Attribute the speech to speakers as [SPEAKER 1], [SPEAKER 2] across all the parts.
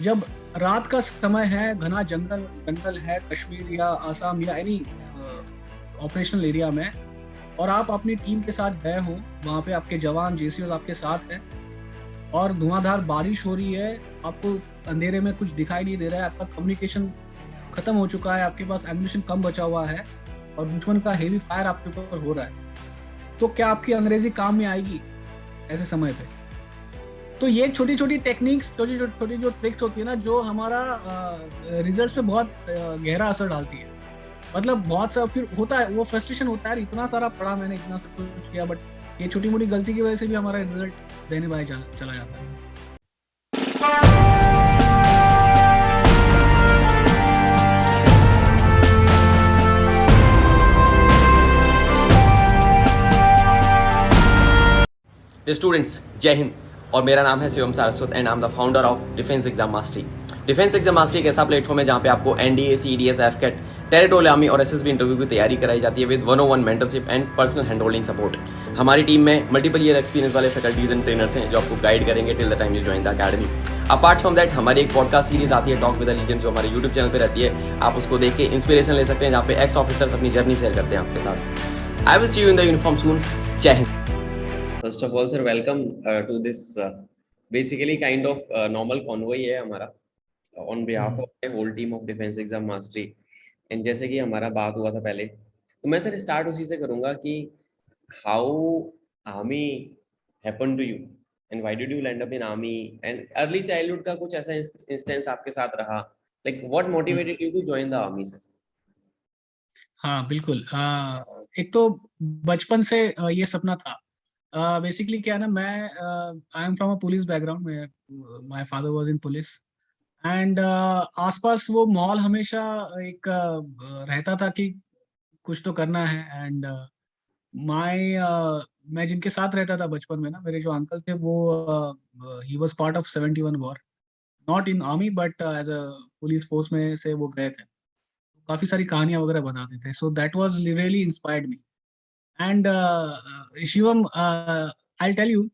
[SPEAKER 1] जब रात का समय है, घना जंगल जंगल है कश्मीर या आसाम या एनी ऑपरेशनल एरिया में, और आप अपनी टीम के साथ गए हो, वहाँ पे आपके जवान जेसीओ आपके साथ है और धुआंधार बारिश हो रही है, आपको अंधेरे में कुछ दिखाई नहीं दे रहा है, आपका कम्युनिकेशन खत्म हो चुका है, आपके पास एम्यूनिशन कम बचा हुआ है और दुश्मन का हेवी फायर आपके ऊपर हो रहा है, तो क्या आपकी अंग्रेजी काम में आएगी ऐसे समय पे? तो ये छोटी छोटी टेक्निक्स, छोटी छोटी जो ट्रिक्स होती है ना, जो हमारा रिजल्ट पे बहुत गहरा असर डालती है। मतलब बहुत सा फिर होता है वो फ्रस्ट्रेशन होता है, इतना सारा पढ़ा मैंने, इतना सब कुछ किया, बट ये छोटी मोटी गलती की वजह से भी हमारा रिजल्ट देने भाई चला जाता है।
[SPEAKER 2] स्टूडेंट्स, जय हिंद। और मेरा नाम है Shivam Saraswat and I am the founder of defence exam mastery. Defence exam mastery एक ऐसा प्लेटफॉर्म है जहाँ पे आपको एनडीए, सीडीएस, एफकेट, टेरिटोरियल आर्मी और एसएसबी इंटरव्यू की तैयारी कराई जाती है with 101 mentorship and personal hand holding support. हमारी टीम में मल्टीपल ईयर एक्सपीरियंस वाले फैकल्टीज एंड ट्रेनर्स हैं जो आपको गाइड करेंगे till the time you join the academy. Apart from that हमारी एक पॉडकास्ट सीरीज आती है टॉक विद द लीजेंड्स, जो हमारे यूट्यूब चैनल पे रहती है। आप उसको देख के इंस्पिरेशन ले सकते हैं, जहाँ पे एक्स ऑफिसर्स अपनी जर्नी शेयर करते हैं आपके साथ। I will see you in the uniform soon. जय हिंद। First of all, sir, welcome to this basically kind of normal convoy है हमारा on behalf of the whole team of Defense Exam Mastery। And जैसे कि हमारा बात हुआ था पहले, तो मैं सर स्टार्ट उसी से करूंगा कि how army happen to you and why did you land up in army and early childhood का कुछ ऐसा इंस्टेंस आपके साथ रहा, like what motivated you to join the army sir?
[SPEAKER 1] हाँ बिल्कुल। एक तो बचपन से ये सपना था। बेसिकली क्या है ना, मैं I am from a police background में, my father was in police and आसपास वो माहौल हमेशा एक रहता था कि कुछ तो करना है। एंड माय मैं जिनके साथ रहता था बचपन में ना, मेरे जो अंकल थे वो he was part of 71 war, not in army but as a police force में से वो गए थे। काफी सारी कहानियां वगैरह बताते थे, so that was really inspired me. And Shivam, I tell you,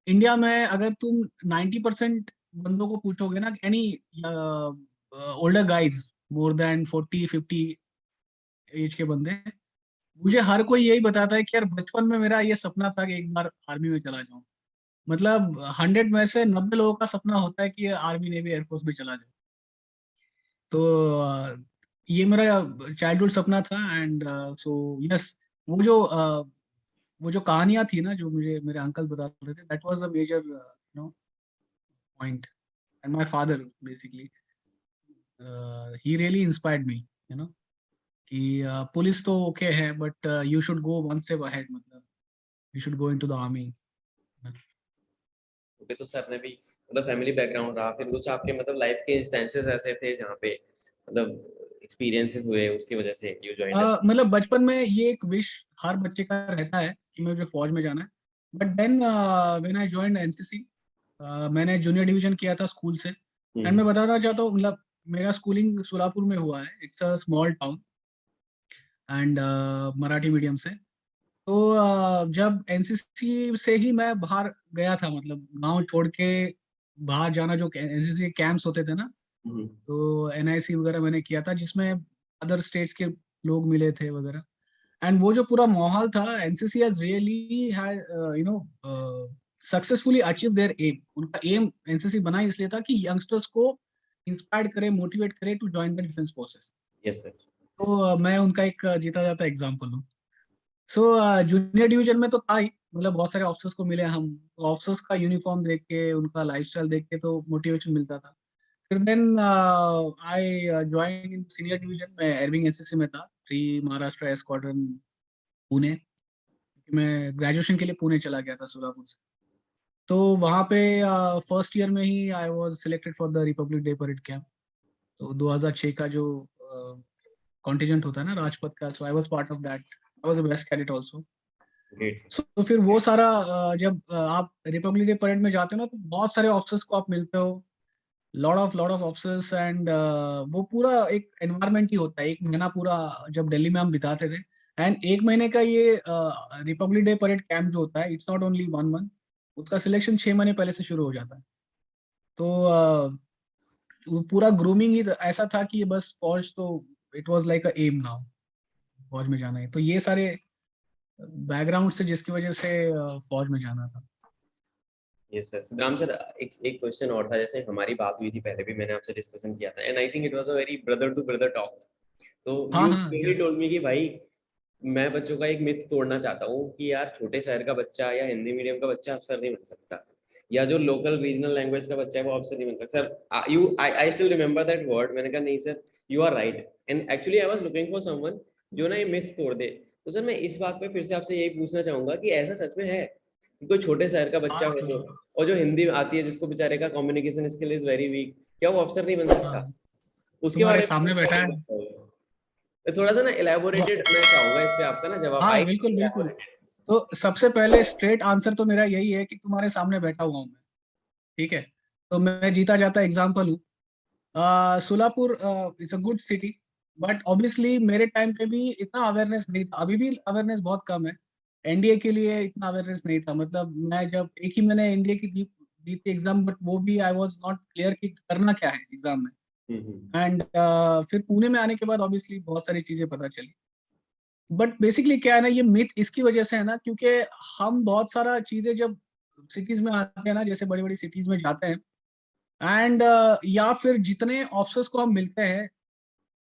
[SPEAKER 1] India में अगर तुम 90% बंदों को पूछोगे ना, any older guys, more than 40-50 age के बंदे, मुझे हर कोई यही बताता है कि यार बचपन में मेरा ये सपना था कि एक बार आर्मी में चला जाऊं। मतलब 100 में से 90 लोगों का सपना होता है कि आर्मी नेवी एयरफोर्स में चला जाए। तो ये मेरा चाइल्डहुड सपना था। एंड सो यस, वो जो वो जो कहानियां थी ना, जो मुझे मेरे अंकल बताते थे, that was a major no point. And my father basically, he really inspired me, you know, कि पुलिस तो ओके है but you should go one step ahead, मतलब you should go into the army.
[SPEAKER 2] Okay, तो sir ने भी मतलब family background रहा, फिर कुछ आपके मतलब लाइफ के इंस्टेंसेस ऐसे थे जहाँ पे मतलब एक्सपीरियंसेस हुए उसकी वजह से यू जॉइंड?
[SPEAKER 1] मतलब बचपन में ये एक विश हर बच्चे का रहता है कि मुझे फौज में जाना है। But then when I joined NCC, मैंने जूनियर डिवीजन किया था स्कूल से। एंड मैं बताना चाहता हूँ, मतलब मेरा स्कूलिंग सोलापुर में हुआ है, it's a small town, and Marathi medium से। तो जब एनसीसी से ही मैं बाहर गया था, मतलब गांव छोड़ के बाहर जाना, जो एनसीसी के कैंप्स होते थे ना, तो एनआईसी वगैरह मैंने किया था, जिसमें अदर स्टेट्स के लोग मिले थे वगैरह। एंड वो जो पूरा माहौल था, NCC has really you know successfully achieve their aim. उनका एम एनसीसी बना इसलिए था कि यंगस्टर्स को इंस्पायर करे, मोटिवेट करे to join the defence forces.
[SPEAKER 2] Yes sir.
[SPEAKER 1] तो मैं उनका एक जीता जाता एग्जाम्पल हूँ। सो जूनियर डिवीजन में तो था ही, मतलब बहुत सारे ऑफिसर्स को मिले हम। ऑफिसर्स का यूनिफॉर्म देख के, उनका लाइफस्टाइल देख के तो मोटिवेशन मिलता था। फिर then I join in senior division में, एयरविंग एनसीसी में था, 3 महाराष्ट्र स्क्वाड्रन पुणे। मैं ग्रेजुएशन के लिए पुणे चला गया था सोलापुर से। तो वहाँ पे फर्स्ट ईयर में ही I was selected for the Republic Day parade camp. तो 2006 का जो कॉन्टिजेंट होता है ना राजपथ का, so I was part of that. I was a best cadet also.
[SPEAKER 2] Great.
[SPEAKER 1] So तो फिर वो सारा जब आप रिपब्लिक डे परेड में जाते हो ना, तो बहुत सारे ऑफिसर्स को आप मिलते हो, लॉट ऑफ ऑफिसर्स। एंड वो पूरा एक एनवायरनमेंट ही होता है, एक महीना पूरा जब दिल्ली में हम बिताते थे। एंड एक महीने का ये रिपब्लिक डे परेड कैंप जो होता है, इट्स नॉट ओनली 1 मंथ, उसका सिलेक्शन 6 महीने पहले से शुरू हो जाता है। तो वो पूरा ग्रूमिंग ही ऐसा था कि बस फौज तो it was like a aim now, फौज में जाना है। तो ये सारे बैकग्राउंड से जिसकी वजह से फौज में जाना था।
[SPEAKER 2] Yes sir. सिद्धराम सर, एक एक क्वेश्चन और था। जैसे हमारी बात हुई थी पहले भी, मैंने आपसे डिस्कशन किया था, and I think it was a very brother to brother talk. तो
[SPEAKER 1] हाँ
[SPEAKER 2] यू
[SPEAKER 1] हाँ
[SPEAKER 2] क्लियरली
[SPEAKER 1] यस।
[SPEAKER 2] टोल्ड मी कि भाई मैं बच्चों का एक मिथ तोड़ना चाहता हूँ कि यार छोटे शहर का बच्चा या हिंदी मीडियम का बच्चा अफसर नहीं बन सकता, या जो लोकल रीजनल लैंग्वेज का बच्चा है वो अफसर नहीं बन सकता। Sir you I still remember that word. मैंने कहा नहीं sir, you are right, and actually I was looking for someone जो ना ये मिथ तोड़ दे। तो सर मैं इस बात पे फिर से आपसे यही पूछना चाहूंगा कि ऐसा सच में है कि कोई छोटे शहर का बच्चा
[SPEAKER 1] हाँ
[SPEAKER 2] हो जो, और जो हिंदी आती है, जिसको बेचारे का communication skill is very weak, क्या वो अफसर नहीं बन सकता?
[SPEAKER 1] हाँ,
[SPEAKER 2] उसके
[SPEAKER 1] तुम्हारे
[SPEAKER 2] बारे में
[SPEAKER 1] सामने
[SPEAKER 2] आप क्या
[SPEAKER 1] बैठा है।
[SPEAKER 2] बोलना चाहोगे? मैं थोड़ा सा ना इलेबोरेटेड मैं चाहूंगा इस पे आपका ना जवाब।
[SPEAKER 1] हाँ
[SPEAKER 2] आई
[SPEAKER 1] बिल्कुल बिल्कुल।
[SPEAKER 2] elaborated।
[SPEAKER 1] तो सबसे पहले स्ट्रेट आंसर तो मेरा यही है कि तुम्हारे सामने बैठा हुआ हूँ मैं। ठीक है। तो मैं जीता जाता एग्जाम्पल हूँ। Solapur it's a good city, but obviously मेरे टाइम पे भी इतना अवेयरनेस नहीं था, अभी भी अवेयरनेस बहुत कम है। एनडीए के लिए इतना अवेयरनेस नहीं था। मतलब मैं जब एक ही मैंने एनडीए की दी थी एग्जाम, बट वो भी आई वाज नॉट क्लियर कि करना क्या है एग्जाम में।
[SPEAKER 2] हम्म।
[SPEAKER 1] एंड फिर पुणे में आने के बाद ऑब्वियसली बहुत सारी चीजें पता चली। बट बेसिकली क्या है ना, ये मिथ इसकी वजह से है ना, क्योंकि हम बहुत सारा चीजें जब सिटीज में आते हैं ना, जैसे बड़ी बड़ी सिटीज में जाते हैं, एंड या फिर जितने ऑफिसर्स को हम मिलते हैं,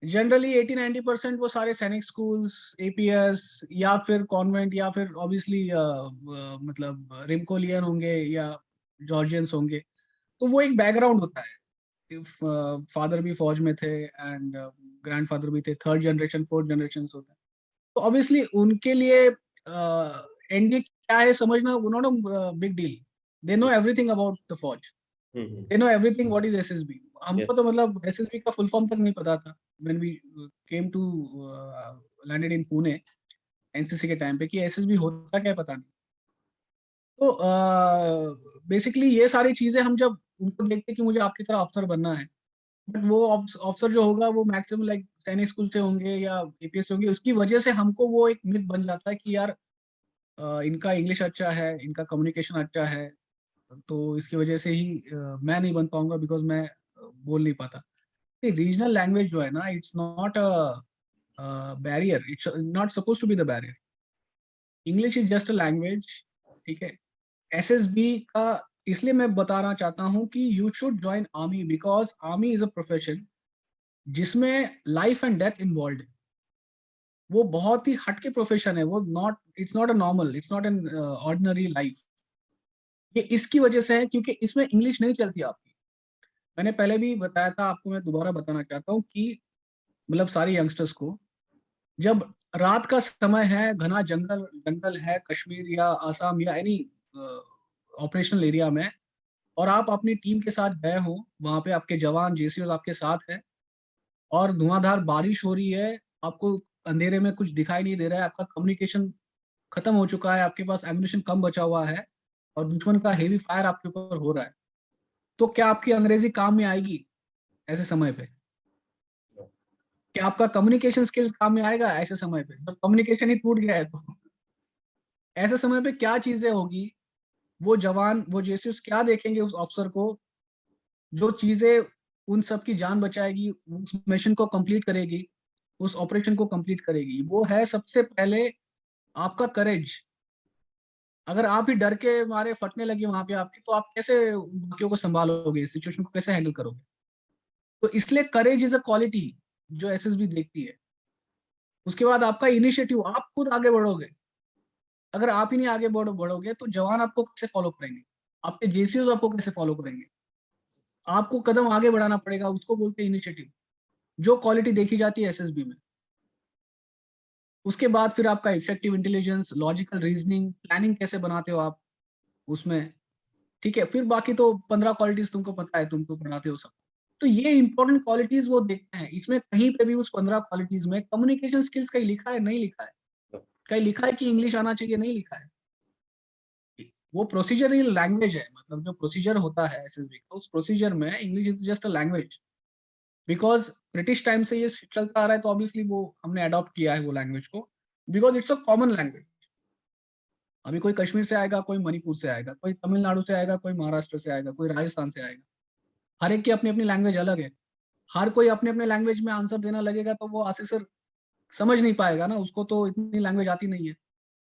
[SPEAKER 1] जनरली 80-90% वो सारे सैनिक स्कूल्स, एपीएस, या फिर कॉन्वेंट, या फिर ऑब्वियसली मतलब रिमकोलियन होंगे या जॉर्जियंस होंगे। तो वो एक बैकग्राउंड होता है। फादर भी फौज में थे एंड ग्रैंडफादर भी थे, थर्ड जनरेशन फोर्थ जनरेशन होता है। तो ऑब्वियसली उनके लिए एनडीए क्या है समझना not a big deal. They know everything about the फौज,
[SPEAKER 2] hmm.
[SPEAKER 1] They know everything what is SSB.
[SPEAKER 2] Yes.
[SPEAKER 1] हमको तो मतलब एसएसबी का फुल फॉर्म तक नहीं पता था when we came to landed in Pune NCC के टाइम पे, कि एसएसबी होता क्या है पता नहीं। तो बेसिकली ये सारी चीजें हम जब उनको देखते कि मुझे आपकी तरह अफसर बनना है, बट वो अफसर जो होगा वो मैक्सिमम लाइक सैनिक स्कूल से होंगे या एपीएस से होंगे, उसकी वजह से हमको वो एक मिथ बन जाता है कि यार इनका इंग्लिश अच्छा है, इनका कम्युनिकेशन अच्छा है, तो इसकी वजह से ही मैं नहीं बन पाऊंगा बिकॉज मैं बोल नहीं पाता। रीजनल लैंग्वेज जो है ना, it's not a barrier, it's not suppose to be the barrier. English is just a language. ठीक है। एसएसबी का इसलिए मैं बताना चाहता हूँ कि you should join army, because army is a profession जिसमें लाइफ एंड डेथ इन्वॉल्व है। वो बहुत ही हटके प्रोफेशन है। वो not, it's not a normal, it's not an ordinary life. ये इसकी वजह से है क्योंकि इसमें इंग्लिश नहीं चलती आपकी। मैंने पहले भी बताया था आपको, मैं दोबारा बताना चाहता हूँ कि मतलब सारे यंगस्टर्स को, जब रात का समय है, घना जंगल जंगल है कश्मीर या आसाम या एनी ऑपरेशनल एरिया में, और आप अपनी टीम के साथ गए हो, वहां पे आपके जवान जेसीओ आपके साथ है, और धुआंधार बारिश हो रही है, आपको अंधेरे में कुछ दिखाई नहीं दे रहा है, आपका कम्युनिकेशन खत्म हो चुका है, आपके पास एम्युनिशन कम बचा हुआ है, और दुश्मन का हेवी फायर आपके ऊपर हो रहा है, तो क्या आपकी अंग्रेजी काम में आएगी ऐसे समय पे? क्या आपका कम्युनिकेशन स्किल्स काम में आएगा ऐसे समय पे, जब कम्युनिकेशन ही टूट गया है तो? ऐसे समय पे क्या चीजें होगी? वो जवान, वो जेसीएस क्या देखेंगे उस अफसर को, जो चीजें उन सब की जान बचाएगी, उस मिशन को कंप्लीट करेगी, उस ऑपरेशन को कंप्लीट करेगी? वो है सबसे पहले आपका करेज। अगर आप ही डर के मारे फटने लगे वहां पे आपके, तो आप कैसे बाकियों को संभालोगे, सिचुएशन को कैसे हैंडल करोगे? तो इसलिए करेज इज अ क्वालिटी जो एसएसबी देखती है। उसके बाद आपका इनिशिएटिव, आप खुद आगे बढ़ोगे। अगर आप ही नहीं आगे बढ़ोगे तो जवान आपको कैसे फॉलो करेंगे? आपके जेसीओ आपको कैसे फॉलो करेंगे? आपको कदम आगे बढ़ाना पड़ेगा, उसको बोलते हैं इनिशिएटिव, जो क्वालिटी देखी जाती है एसएसबी में। उसके बाद फिर आपका effective intelligence, logical reasoning, planning कैसे बनाते हो आप उसमें। ठीक है। फिर बाकी तो 15 क्वालिटीज तुमको पता है, तुमको पढ़ाते हो सब। तो ये इंपॉर्टेंट क्वालिटीज वो देखते हैं। इसमें कहीं पे भी उस 15 क्वालिटीज में कम्युनिकेशन स्किल्स कहीं लिखा है? नहीं लिखा है। कहीं लिखा है कि इंग्लिश आना चाहिए? नहीं लिखा है। वो प्रोसीजरल लैंग्वेज है, मतलब जो प्रोसीजर होता है एसएसबी का, उस प्रोसीजर में English is just a language. Because British time से ये चलता आ रहा है, तो ऑब्वियसली वो हमने अडॉप्ट किया है वो लैंग्वेज को, because it's a common language. अभी कोई कश्मीर से आएगा, कोई मणिपुर से आएगा, कोई तमिलनाडु से आएगा, कोई महाराष्ट्र से आएगा, कोई राजस्थान से आएगा, हर एक की अपनी अपनी लैंग्वेज अलग है, हर कोई अपने अपने लैंग्वेज में आंसर देना लगेगा तो वो असेसर समझ नहीं पाएगा ना, उसको तो इतनी लैंग्वेज आती नहीं है।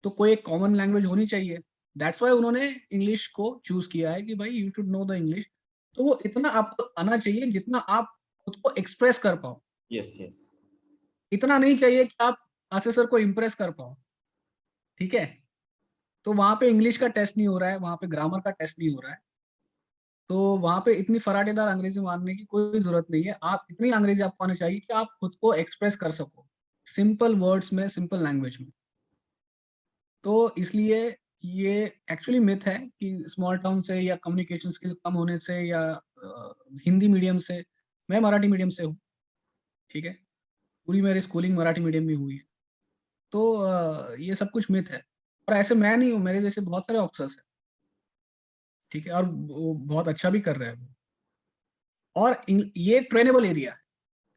[SPEAKER 1] तो कोई एक कॉमन लैंग्वेज होनी चाहिए। दैट्स व्हाई उन्होंने इंग्लिश को चूज किया है कि भाई you should know the English. तो वो इतना आपको आना चाहिए जितना आप खुद को एक्सप्रेस कर पाओ।
[SPEAKER 2] Yes yes.
[SPEAKER 1] इतना नहीं चाहिए कि आप असेसर को इम्प्रेस कर पाओ। ठीक है? तो वहां पे इंग्लिश का टेस्ट नहीं हो रहा है, वहां पे ग्रामर का टेस्ट नहीं हो रहा है। तो वहां पे इतनी फराटेदार अंग्रेजी मारने की कोई जरूरत नहीं है। आप इतनी अंग्रेजी आपको आनी चाहिए कि आप खुद को एक्सप्रेस कर सको सिंपल वर्ड्स में, सिंपल लैंग्वेज में। तो इसलिए ये एक्चुअली मिथ है कि स्मॉल टाउन से या कम्युनिकेशन स्किल कम होने से या हिंदी मीडियम से, मैं मराठी मीडियम से हूँ। ठीक है? पूरी मेरी स्कूलिंग मराठी मीडियम में हुई है। तो ये सब कुछ मिथ है। और ऐसे मैं नहीं हूँ, मेरे जैसे बहुत सारे ऑफिसर्स हैं। ठीक है? और वो बहुत अच्छा भी कर रहे हैं वो। और ये ट्रेनेबल एरिया है।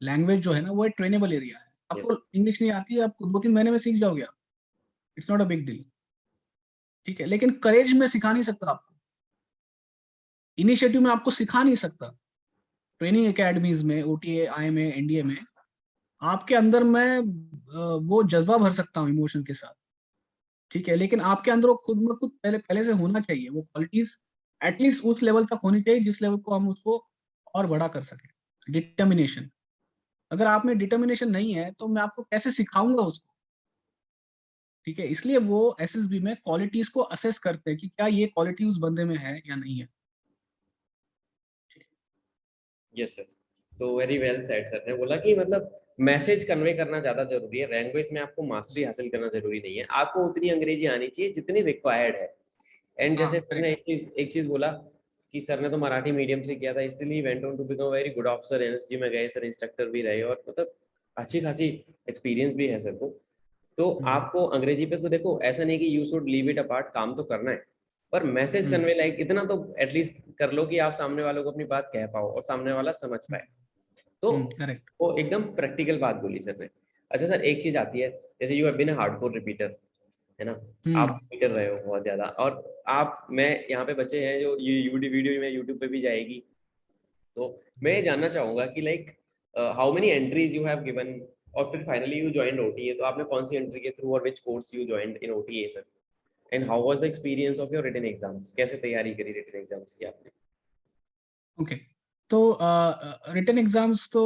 [SPEAKER 1] लैंग्वेज जो है ना वो एक ट्रेनेबल एरिया है। आपको
[SPEAKER 2] यस।
[SPEAKER 1] इंग्लिश नहीं आती है, आपको 2-3 महीने में सीख जाओगे आप। It's not a big deal. ठीक है? लेकिन करेज में सिखा नहीं सकता आपको, इनिशिएटिव में आपको सिखा नहीं सकता। ट्रेनिंग एकेडमीज में, ओटीए, आईएमए, एनडीए में आपके अंदर मैं वो जज्बा भर सकता हूँ इमोशन के साथ। ठीक है? लेकिन आपके अंदर वो खुद में खुद पहले पहले से होना चाहिए, वो क्वालिटीज एटलीस्ट उस लेवल तक होनी चाहिए जिस लेवल को हम उसको और बड़ा कर सके। डिटर्मिनेशन, अगर आप में डिटर्मिनेशन नहीं है तो मैं आपको कैसे सिखाऊंगा उसको। ठीक है? इसलिए वो एसएसबी में क्वालिटीज को असेस करते हैं कि क्या ये क्वालिटी उस बंदे में है या नहीं है।
[SPEAKER 2] Yes sir. तो वेरी वेल सेड सर ने बोला कि मतलब मैसेज कन्वे करना ज्यादा जरूरी है, लैंग्वेज में आपको मास्टरी हासिल करना जरूरी नहीं है, आपको उतनी अंग्रेजी आनी चाहिए जितनी रिक्वायर्ड है। एंड
[SPEAKER 1] हाँ,
[SPEAKER 2] जैसे सर ने
[SPEAKER 1] करेक्ट।
[SPEAKER 2] एक चीज बोला कि सर ने तो मराठी मीडियम से किया था, still he went on to become very good officer, NSG में गए सर, इंस्ट्रक्टर भी रहे और मतलब अच्छी खासी एक्सपीरियंस भी है सर को। तो
[SPEAKER 1] हम्म।
[SPEAKER 2] आपको अंग्रेजी पे तो देखो ऐसा नहीं कि you should leave it apart, काम तो करना है, पर मैसेज
[SPEAKER 1] हम्म।
[SPEAKER 2] कन्वे लाइक इतना तो एटलीस्ट कर लो कि आप सामने वालों को अपनी बात कह पाओ और सामने वाला समझ पाए। तो
[SPEAKER 1] करेक्ट।
[SPEAKER 2] वो एकदम प्रैक्टिकल बात बोली सर ने। अच्छा सर, एक चीज आती है, जैसे you have been a hardcore repeater, है ना, आप
[SPEAKER 1] हम्म।
[SPEAKER 2] रिपीटर रहे हो बहुत ज्यादा, और आप, मैं यहाँ पे बच्चे हैं जो ये वीडियो में यूट्यूब पे भी जाएगी, तो मैं ये जानना चाहूंगा कि like how many entries you have given, और फिर फाइनली यू ज्वाइंड ओटीए, तो आपने कौन सी एंट्री के थ्रू और which course you joined in OTA sir, and how was the experience of your written exams, कैसे तैयारी करी रिटन एग्जाम्स की आपने?
[SPEAKER 1] ओके। तो रिटन एग्जाम्स तो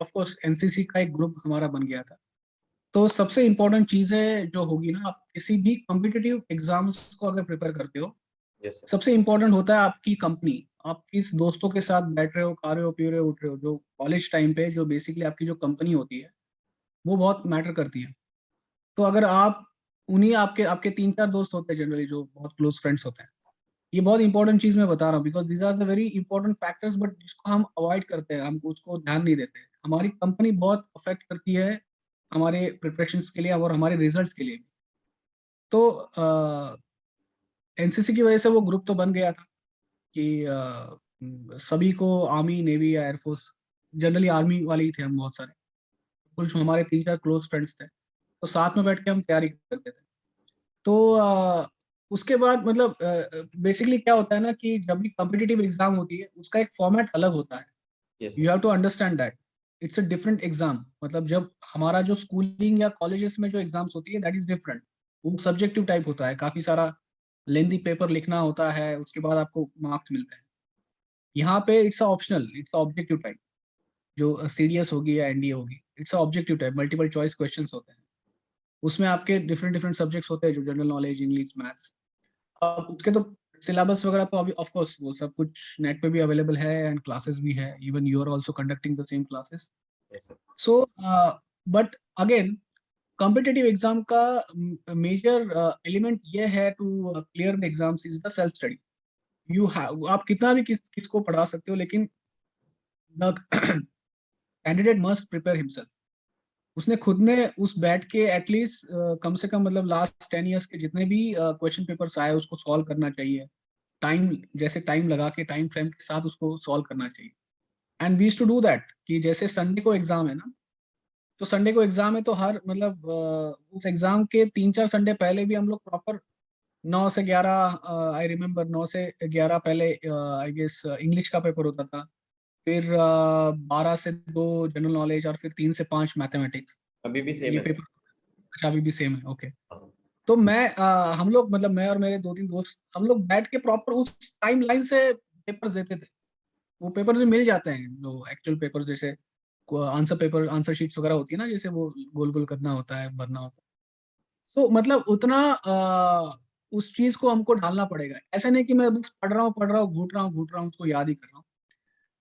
[SPEAKER 1] ऑफ कोर्स एनसीसी का एक ग्रुप हमारा बन गया था। तो सबसे इम्पोर्टेंट चीजें जो होगी ना, आप किसी भी कॉम्पिटिटिव एग्जाम्स को अगर प्रिपेयर करते हो,
[SPEAKER 2] यस सर।
[SPEAKER 1] सबसे इम्पोर्टेंट होता है आपकी कंपनी। आप किस दोस्तों के साथ बैठ रहे हो, खा रहे हो, पी रहे हो, उठ रहे हो। जो कॉलेज टाइम पे जो बेसिकली आपकी जो कंपनी होती है वो बहुत मैटर करती है। तो अगर आप उन्हीं आपके आपके 3-4 दोस्त होते हैं जनरली जो बहुत क्लोज फ्रेंड्स होते हैं। ये बहुत इंपॉर्टेंट चीज मैं बता रहा हूँ because these are the very important factors, but जिसको हम अवॉइड करते हैं, हम उसको ध्यान नहीं देते। हमारी कंपनी बहुत अफेक्ट करती है हमारे प्रिपरेशन के लिए और हमारे रिजल्ट्स के लिए। तो एनसीसी की वजह से वो ग्रुप तो बन गया था कि सभी को आर्मी, नेवी या एयरफोर्स, जनरली आर्मी वाले ही थे हम बहुत सारे, कुछ हमारे 3-4 क्लोज फ्रेंड्स थे, तो साथ में बैठ के हम तैयारी करते थे। तो उसके बाद मतलब बेसिकली क्या होता है ना कि जब भी कॉम्पिटिटिव एग्जाम होती है उसका एक फॉर्मेट अलग होता है।
[SPEAKER 2] Yes
[SPEAKER 1] you have to understand that it's a different exam. मतलब जब हमारा जो स्कूलिंग या कॉलेजेस में जो एग्जाम्स होती है दैट इज डिफरेंट। वो सब्जेक्टिव टाइप होता है, काफी सारा लेंदी पेपर लिखना होता है, उसके बाद आपको मार्क्स मिलते हैं। यहाँ पे it's optional, it's objective type. जो सीडीएस होगी या एनडीए होगी, it's objective type, multiple choice questions होते हैं। उसमें आपके डिफरेंट डिफरेंट सब्जेक्ट्स होते हैं, जो जनरल नॉलेज, इंग्लिश, मैथ्स। अब उसके तो सिलेबस वगैरह तो अभी ऑफ कोर्स वो सब कुछ नेट पे भी अवेलेबल है एंड क्लासेस भी है, even you are also conducting the same classes.
[SPEAKER 2] Yes sir.
[SPEAKER 1] So but again competitive exam का मेजर एलिमेंट ये है to clear the exams is the self study. You have, आप कितना भी किसको पढ़ा सकते हो, लेकिन the candidate must prepare himself. उसने खुद ने उस बैठ के एटलीस्ट कम से कम मतलब लास्ट 10 ईयर्स के जितने भी क्वेश्चन पेपर्स आए उसको सॉल्व करना चाहिए। टाइम, जैसे टाइम लगा के टाइम फ्रेम के साथ उसको सॉल्व करना चाहिए। And we used to do that कि जैसे संडे को एग्जाम है ना, तो संडे को एग्जाम है तो हर मतलब उस एग्जाम के 3-4 संडे पहले भी हम लोग प्रॉपर 9 से 11, आई रिमेम्बर 9 से 11 पहले आई गेस इंग्लिश का पेपर होता था। फिर 12 से 2 जनरल नॉलेज और फिर 3 से 5 मैथमेटिक्स।
[SPEAKER 2] अभी भी सेम
[SPEAKER 1] ये
[SPEAKER 2] है।
[SPEAKER 1] पेपर अच्छा अभी भी सेम है, ओके।
[SPEAKER 2] हाँ।
[SPEAKER 1] तो हम लोग मतलब मैं और मेरे 2-3 दोस्त हम लोग बैठ के प्रॉपर उस टाइम लाइन से पेपर्स देते थे। वो पेपर्स भी मिल जाते हैं जो एक्चुअल पेपर्स, जैसे आंसर शीट्स वगैरह होती है ना, जैसे वो गोल गोल करना होता है, भरना होता है। तो मतलब उतना उस चीज को हमको ढालना पड़ेगा। ऐसा नहीं कि मैं बस पढ़ रहा हूँ, घूट रहा हूँ, उसको याद ही कर रहा हूँ।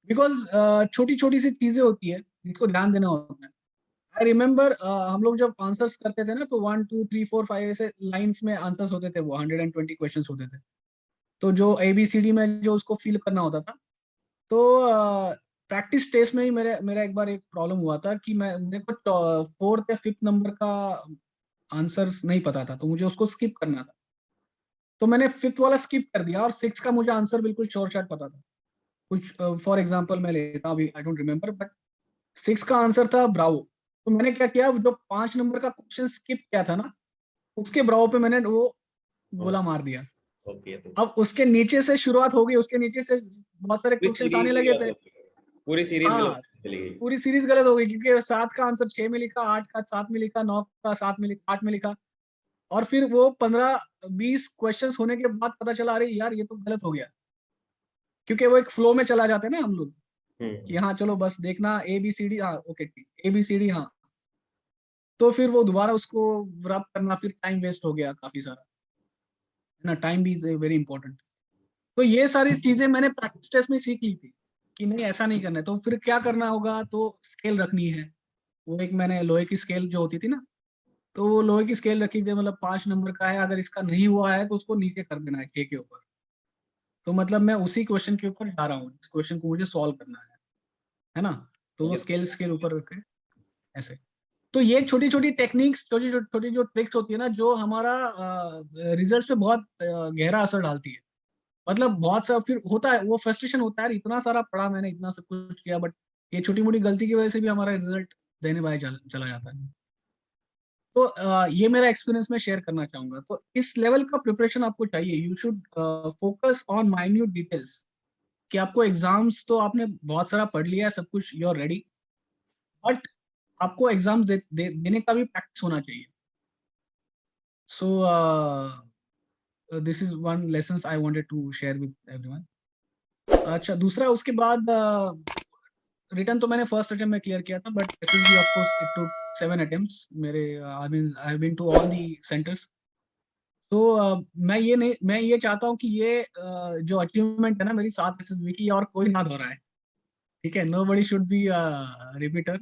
[SPEAKER 1] बिकॉज छोटी छोटी सी चीजें होती है जिसको ध्यान देना होता है। आई रिमेम्बर हम लोग जब आंसर्स करते थे ना, तो 1 2 3 4 5 ऐसे लाइंस में आंसर्स होते थे, वो 120 क्वेश्चन होते थे। तो जो ABCD में जो उसको फिल करना होता था, तो प्रैक्टिस टेस्ट में ही मेरे मेरा एक बार एक प्रॉब्लम हुआ था कि मैं मेरे को 4th या 5th नंबर का आंसर्स नहीं पता था, तो मुझे उसको स्किप करना था। तो मैंने 5th वाला स्किप कर दिया और 6 का मुझे आंसर बिल्कुल श्योर शॉट पता था। कुछ फॉर एग्जांपल मैं लेता हूँ, अभी आई डोंट रिमेम्बर, बट 6 का आंसर था ब्रावो। तो मैंने क्या किया, जो 5 नंबर का क्वेश्चन स्किप किया था ना, उसके ब्रावो पे मैंने वो गोला मार दिया।
[SPEAKER 2] ओके, तो
[SPEAKER 1] अब उसके नीचे से शुरुआत हो गई, उसके नीचे से बहुत सारे
[SPEAKER 2] पूरी
[SPEAKER 1] क्वेश्चंस आने
[SPEAKER 2] सीरीज
[SPEAKER 1] लगे
[SPEAKER 2] गलत
[SPEAKER 1] थे।
[SPEAKER 2] हो गई, पूरी सीरीज
[SPEAKER 1] हाँ,
[SPEAKER 2] गलत चली गई।
[SPEAKER 1] पूरी सीरीज गलत हो गई, क्योंकि 7 का आंसर 6 में लिखा, 8 का 7 में लिखा, 9 का 7 में लिखा, 8 में लिखा। और फिर वो 15-20 क्वेश्चंस होने के बाद पता चला, अरे यार ये तो गलत हो गया। क्योंकि वो एक फ्लो में चला जाते हैं ना हम लोग, कि
[SPEAKER 2] हम्म।
[SPEAKER 1] हाँ चलो बस देखना ABCD, हाँ ओके ठीक, ABCD हाँ। तो फिर वो दोबारा उसको रब करना, फिर टाइम वेस्ट हो गया काफी सारा, है ना। टाइम भी इज वेरी इंपॉर्टेंट। तो ये सारी चीजें मैंने प्रैक्टिस टेस्ट में सीख ली थी कि नहीं ऐसा नहीं करना है। तो फिर क्या करना होगा, तो स्केल रखनी है। वो एक मैंने लोहे की स्केल जो होती थी ना, तो वो लोहे की स्केल रखी थी, मतलब 5 नंबर का है, अगर इसका नहीं हुआ है तो उसको नीचे कर देना है 6 के ऊपर। तो मतलब मैं उसी क्वेश्चन के ऊपर जा रहा हूँ, इस क्वेश्चन को मुझे सॉल्व करना है ना। तो वो
[SPEAKER 2] ये
[SPEAKER 1] स्केल स्केल ऊपर रखे ऐसे। तो ये छोटी छोटी टेक्निक्स, छोटी छोटी जो ट्रिक्स होती है ना, जो हमारा रिजल्ट पे बहुत गहरा असर डालती है। मतलब बहुत सा फिर होता है, वो फ्रस्ट्रेशन होता है यार, इतना सारा पढ़ा मैंने, इतना सब कुछ किया, बट ये छोटी मोटी गलती की वजह से भी हमारा रिजल्ट देने वाला चला जाता है। तो ये मेरा एक्सपीरियंस में शेयर करना चाहूंगा। तो इस लेवल का प्रिपरेशन आपको चाहिए। You should focus on minute details, कि आपको एग्जाम्स तो आपने बहुत सारा पढ़ लिया है, सब कुछ यू आर रेडी, बट आपको एग्जाम देने का भी प्रैक्टिस होना चाहिए। So this is one lesson I wanted to share with everyone. अच्छा, दूसरा उसके बाद रिटर्न तो मैंने फर्स्ट अटेम्प्ट में क्लियर किया था, but SSB of course it took 7 attempts मेरे। I been to all the centres. तो मैं ये चाहता हूँ कि ये जो अचीवमेंट है ना मेरी 7 SSB की, और कोई ना दोहराए। ठीक है, nobody should be repeater,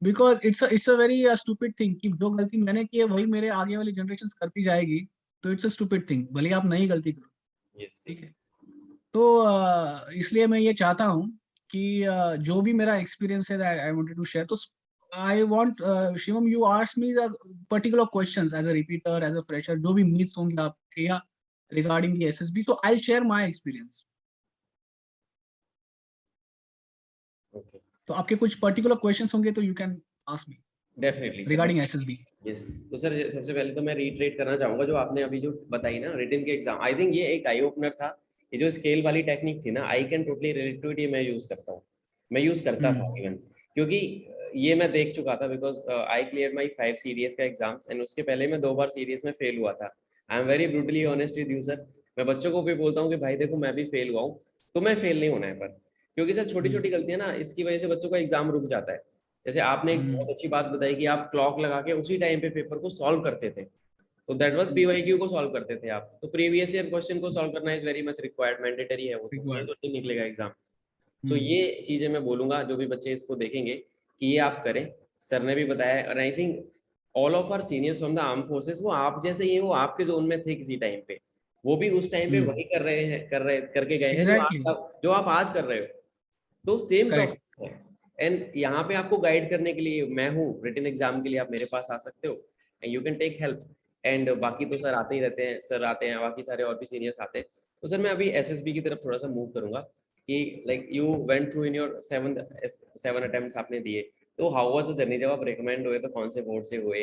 [SPEAKER 1] because it's a very stupid thing कि जो गलती मैंने की है वही मेरे आगे वाली जनरेशन करती जाएगी। तो इट्स अ स्टूपिड थिंग, भले ही आप नई गलती करो।
[SPEAKER 2] यस
[SPEAKER 1] ठीक
[SPEAKER 2] यस।
[SPEAKER 1] है। तो इसलिए मैं ये चाहता हूँ कि जो भी मेरा एक्सपीरियंस है आई वांटेड टू शेयर। तो I want Shivam, you ask me the particular questions as a repeater, as a fresher, जो भी मीट्स होंगे आपके या रिगार्डिंग द SSB, तो I share my experience.
[SPEAKER 2] Okay.
[SPEAKER 1] तो आपके कुछ पर्टिकुलर क्वेश्चंस होंगे तो you can ask me
[SPEAKER 2] definitely sir.
[SPEAKER 1] Regarding SSB।
[SPEAKER 2] Yes. तो सर सबसे पहले तो मैं रीट्रेट करना चाहूंगा जो आपने अभी जो बताई ना रिटन के एग्जाम, आई थिंक ये एक आई ओपनर था। ये जो स्केल वाली टेक्निक थी ना, I can totally relate to it, ये मैं यूज करता हूँ, मैं यूज करता था
[SPEAKER 1] हम्म।
[SPEAKER 2] इवन। क्योंकि ये मैं देख चुका था, because I clear my 5 CDS का एग्जाम्स, एंड उसके पहले मैं 2 बार सीडीएस में फेल हुआ था। I am very brutally honest with you sir. मैं बच्चों को भी बोलता हूँ कि भाई देखो मैं भी फेल हुआ हूँ, तो मैं फेल नहीं होना है, पर क्योंकि सर छोटी
[SPEAKER 1] हम्म।
[SPEAKER 2] छोटी गलतियां ना, इसकी वजह से बच्चों का एग्जाम रुक जाता है। जैसे आपने एक बहुत
[SPEAKER 1] हम्म।
[SPEAKER 2] अच्छी बात बताई कि आप क्लॉक लगा के उसी टाइम पे पेपर को सॉल्व करते थे, तो दैट वाज
[SPEAKER 1] हम्म।
[SPEAKER 2] PYQ को सॉल्व करते थे आप, तो प्रीवियस ईयर क्वेश्चन को सॉल्व करना is very much required, mandatory है वो, तो नहीं
[SPEAKER 1] रिक्वायर्ड।
[SPEAKER 2] तो नहीं निकलेगा एग्जाम। सो
[SPEAKER 1] हम्म।
[SPEAKER 2] ये चीजें मैं बोलूंगा जो भी बच्चे इसको देखेंगे कि ये आप करें। सर ने भी बताया, और I think all of our seniors from the arm forces, वो आप जैसे ही हैं, वो आपके जोन में थे किसी टाइम पे, वो भी उस टाइम पे
[SPEAKER 1] हम्म।
[SPEAKER 2] वही कर रहे हैं, करके गए हैं जो
[SPEAKER 1] एग्जैक्टली।
[SPEAKER 2] जो आप आज कर रहे हो। तो सेम
[SPEAKER 1] करेक्ट।
[SPEAKER 2] प्रोसेस है। एंड यहाँ पे आपको गाइड करने के लिए मैं हूँ, रिटन एग्जाम के लिए आप मेरे पास आ सकते हो, and you can take help. एंड बाकी तो सर आते ही रहते हैं, सर आते हैं, बाकी सारे और भी सीनियर्स आते हैं। तो सर मैं अभी SSB की तरफ थोड़ा सा मूव करूंगा कि like you went through in your 7 attempts आपने दिए, तो हाउ वाज द जर्नी, जब आप रिकमेंड हुए तो कौन से बोर्ड से हुए,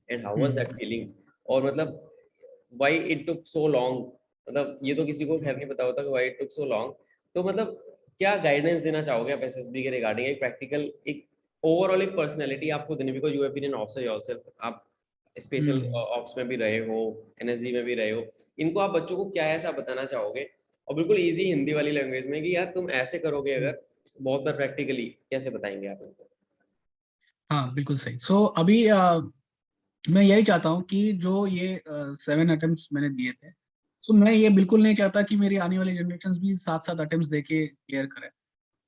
[SPEAKER 2] and how was that
[SPEAKER 1] hmm.
[SPEAKER 2] Feeling, और मतलब why it took so long, मतलब ये तो किसी को खैर नहीं पता होता कि why it took so long. तो मतलब क्या गाइडेंस देना चाहोगे आप एसएसबी के रिगार्डिंग, एक प्रैक्टिकल, एक ओवरऑल एक पर्सनैलिटी आपको देनी, because you have been an officer yourself, आप स्पेशल
[SPEAKER 1] हम्म।
[SPEAKER 2] ऑप्स में भी रहे हो, एनएसजी में भी रहे हो, इनको आप बच्चों को क्या ऐसा बताना चाहोगे, और बिल्कुल इजी हिंदी वाली लैंग्वेज में, कि यार तुम ऐसे करोगे
[SPEAKER 1] हम्म।
[SPEAKER 2] अगर, बहुत बार प्रैक्टिकली कैसे बताएंगे आप इनको?
[SPEAKER 1] हाँ बिल्कुल सही। सो अभी मैं यही चाहता हूँ कि जो ये 7 अटेम्प्ट्स मैंने दिए थे, सो मैं ये बिल्कुल नहीं चाहता कि मेरी आने वाली जनरेशन भी 7 7 अटेम्प्ट्स दे के क्लियर करे।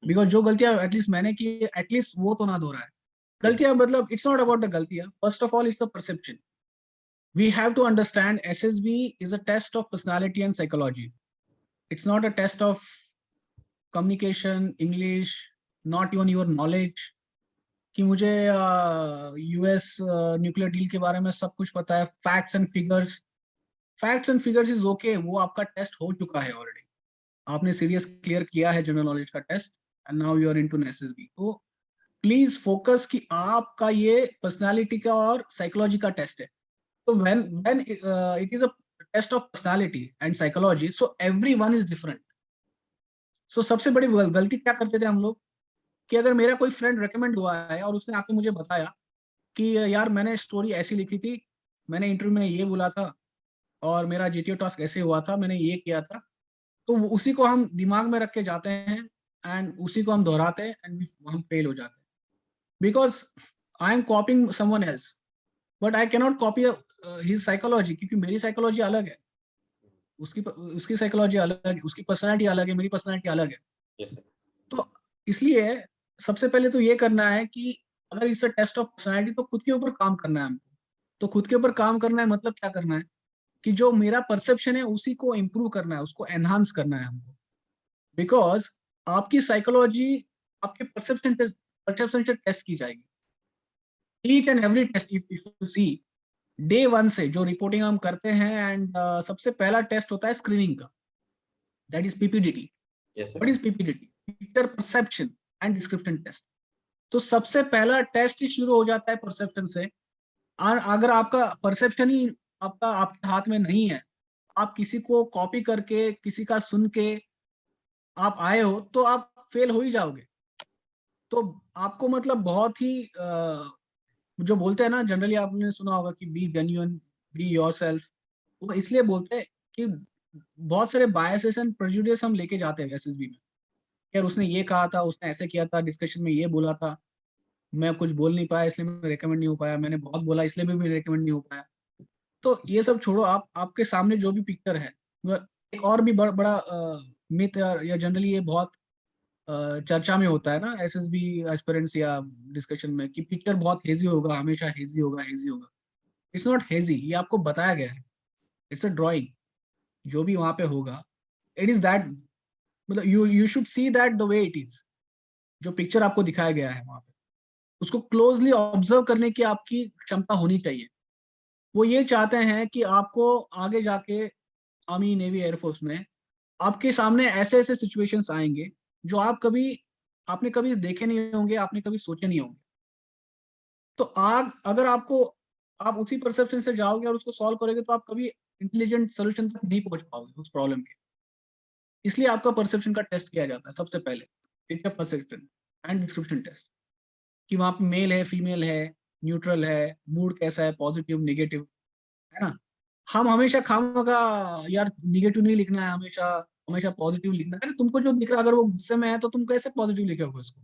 [SPEAKER 1] बिकॉज जो गलतियां एटलीस्ट मैंने की, एटलीस्ट वो तो ना दोहराए।
[SPEAKER 2] यस।
[SPEAKER 1] गलतियां मतलब इट्स नॉट अबाउट द गलतियां, first of all it's a perception. We have to understand SSB is a test of personality and psychology. It's not a test of communication, English, not even your knowledge, कि मुझे US nuclear deal के बारे में सब कुछ पता है, facts and figures. Facts and figures is okay, वो आपका टेस्ट हो चुका है ऑलरेडी। आपने सीरियस क्लियर किया है जनरल नॉलेज का test, and now you are into SSB. तो प्लीज फोकस कि आपका ये पर्सनालिटी का और साइकोलॉजी का टेस्ट है। तो when it is a test of personality and psychology, so everyone is different. So सबसे बड़ी गलती क्या करते थे हम लोग, कि अगर मेरा कोई फ्रेंड रेकमेंड हुआ है और उसने आके मुझे बताया कि यार मैंने स्टोरी ऐसी लिखी थी, मैंने इंटरव्यू में ये बोला था, और मेरा जीटीओ टास्क ऐसे हुआ था, मैंने ये किया था, तो उसी को हम दिमाग में रख के जाते हैं, एंड उसी को हम दोहराते हैं, एंड हम फेल हो जाते हैं। Because I am कॉपिंग someone else, but I cannot copy his psychology, क्योंकि मेरी साइकोलॉजी अलग है, उसकी साइकोलॉजी अलग है, उसकी पर्सनैलिटी अलग है, मेरी पर्सनैलिटी अलग है।
[SPEAKER 2] Yes sir.
[SPEAKER 1] तो इसलिए सबसे पहले तो ये करना है कि अगर it's a test of personality, तो खुद के ऊपर काम करना है हमको। तो खुद के ऊपर काम करना है मतलब क्या करना है, कि जो मेरा परसेप्शन है उसी को इम्प्रूव करना है, उसको एनहांस करना है हमको। बिकॉज आपकी साइकोलॉजी आपके परसेप्शन से टेस्ट की जाएगी। Each and every test, if you see, day one से जो रिपोर्टिंग हम करते हैं, एंड सबसे पहला टेस्ट होता है स्क्रीनिंग का, that is PPDT.
[SPEAKER 2] Yes sir.
[SPEAKER 1] What is PPDT? Picture perception and description test. तो सबसे पहला टेस्ट ही शुरू हो जाता है परसेप्शन से। और अगर आपका परसेप्शन ही आपका आपके हाथ में नहीं है, आप किसी को कॉपी करके, किसी का सुन के आप आए हो, तो आप फेल हो ही जाओगे। तो आपको मतलब बहुत ही जो बोलते हैं ना, जनरली आपने सुना होगा कि बी जेन्युइन, बी योरसेल्फ। वो इसलिए बोलते हैं कि बहुत सारे बायसेस एंड प्रेजुडिस हम लेके जाते हैं एसएसबी में। यार उसने ये कहा था, उसने ऐसे किया था, डिस्कशन में ये बोला था, मैं कुछ बोल नहीं पाया इसलिए मैं रिकमेंड नहीं हो पाया, मैंने बहुत बोला इसलिए भी मैं रिकमेंड नहीं हो पाया। तो ये सब छोड़ो, आप आपके सामने जो भी पिक्चर है, एक और भी बड़ा मिथ, या जनरली ये बहुत चर्चा में होता है ना एसएसबी एस्पिरेंट्स या डिस्कशन में, कि पिक्चर बहुत हेजी होगा, हमेशा हेजी होगा, हेजी होगा। इट्स नॉट हेजी, ये आपको बताया गया है। इट्स अ ड्राइंग, जो भी वहां पे होगा, इट इज दैट, मतलब you should see that the way it is. जो पिक्चर आपको दिखाया गया है वहां पे, उसको क्लोजली ऑब्जर्व करने की आपकी क्षमता होनी चाहिए। वो ये चाहते हैं कि आपको आगे जाके आर्मी, नेवी, एयरफोर्स में आपके सामने ऐसे ऐसे सिचुएशंस आएंगे जो आपने कभी देखे नहीं होंगे, आपने कभी सोचे नहीं होंगे। तो आग अगर आपको, आप उसी परसेप्शन से जाओगे और उसको सॉल्व करोगे, तो आप कभी इंटेलिजेंट सोल्यूशन तक नहीं पहुंच पाओगे उस प्रॉब्लम के। इसलिए आपका परसेप्शन का टेस्ट किया जाता है सबसे पहले, picture perception and description test, कि वहां पे मेल है, फीमेल है, न्यूट्रल है, मूड कैसा है, पॉजिटिव, नेगेटिव, है ना। हम हमेशा खामखा, यार निगेटिव नहीं लिखना है, हमेशा हमेशा पॉजिटिव लिखना है। अरे तुमको जो दिख रहा है, अगर वो गुस्से में है तो तुम कैसे पॉजिटिव लिखोगे उसको?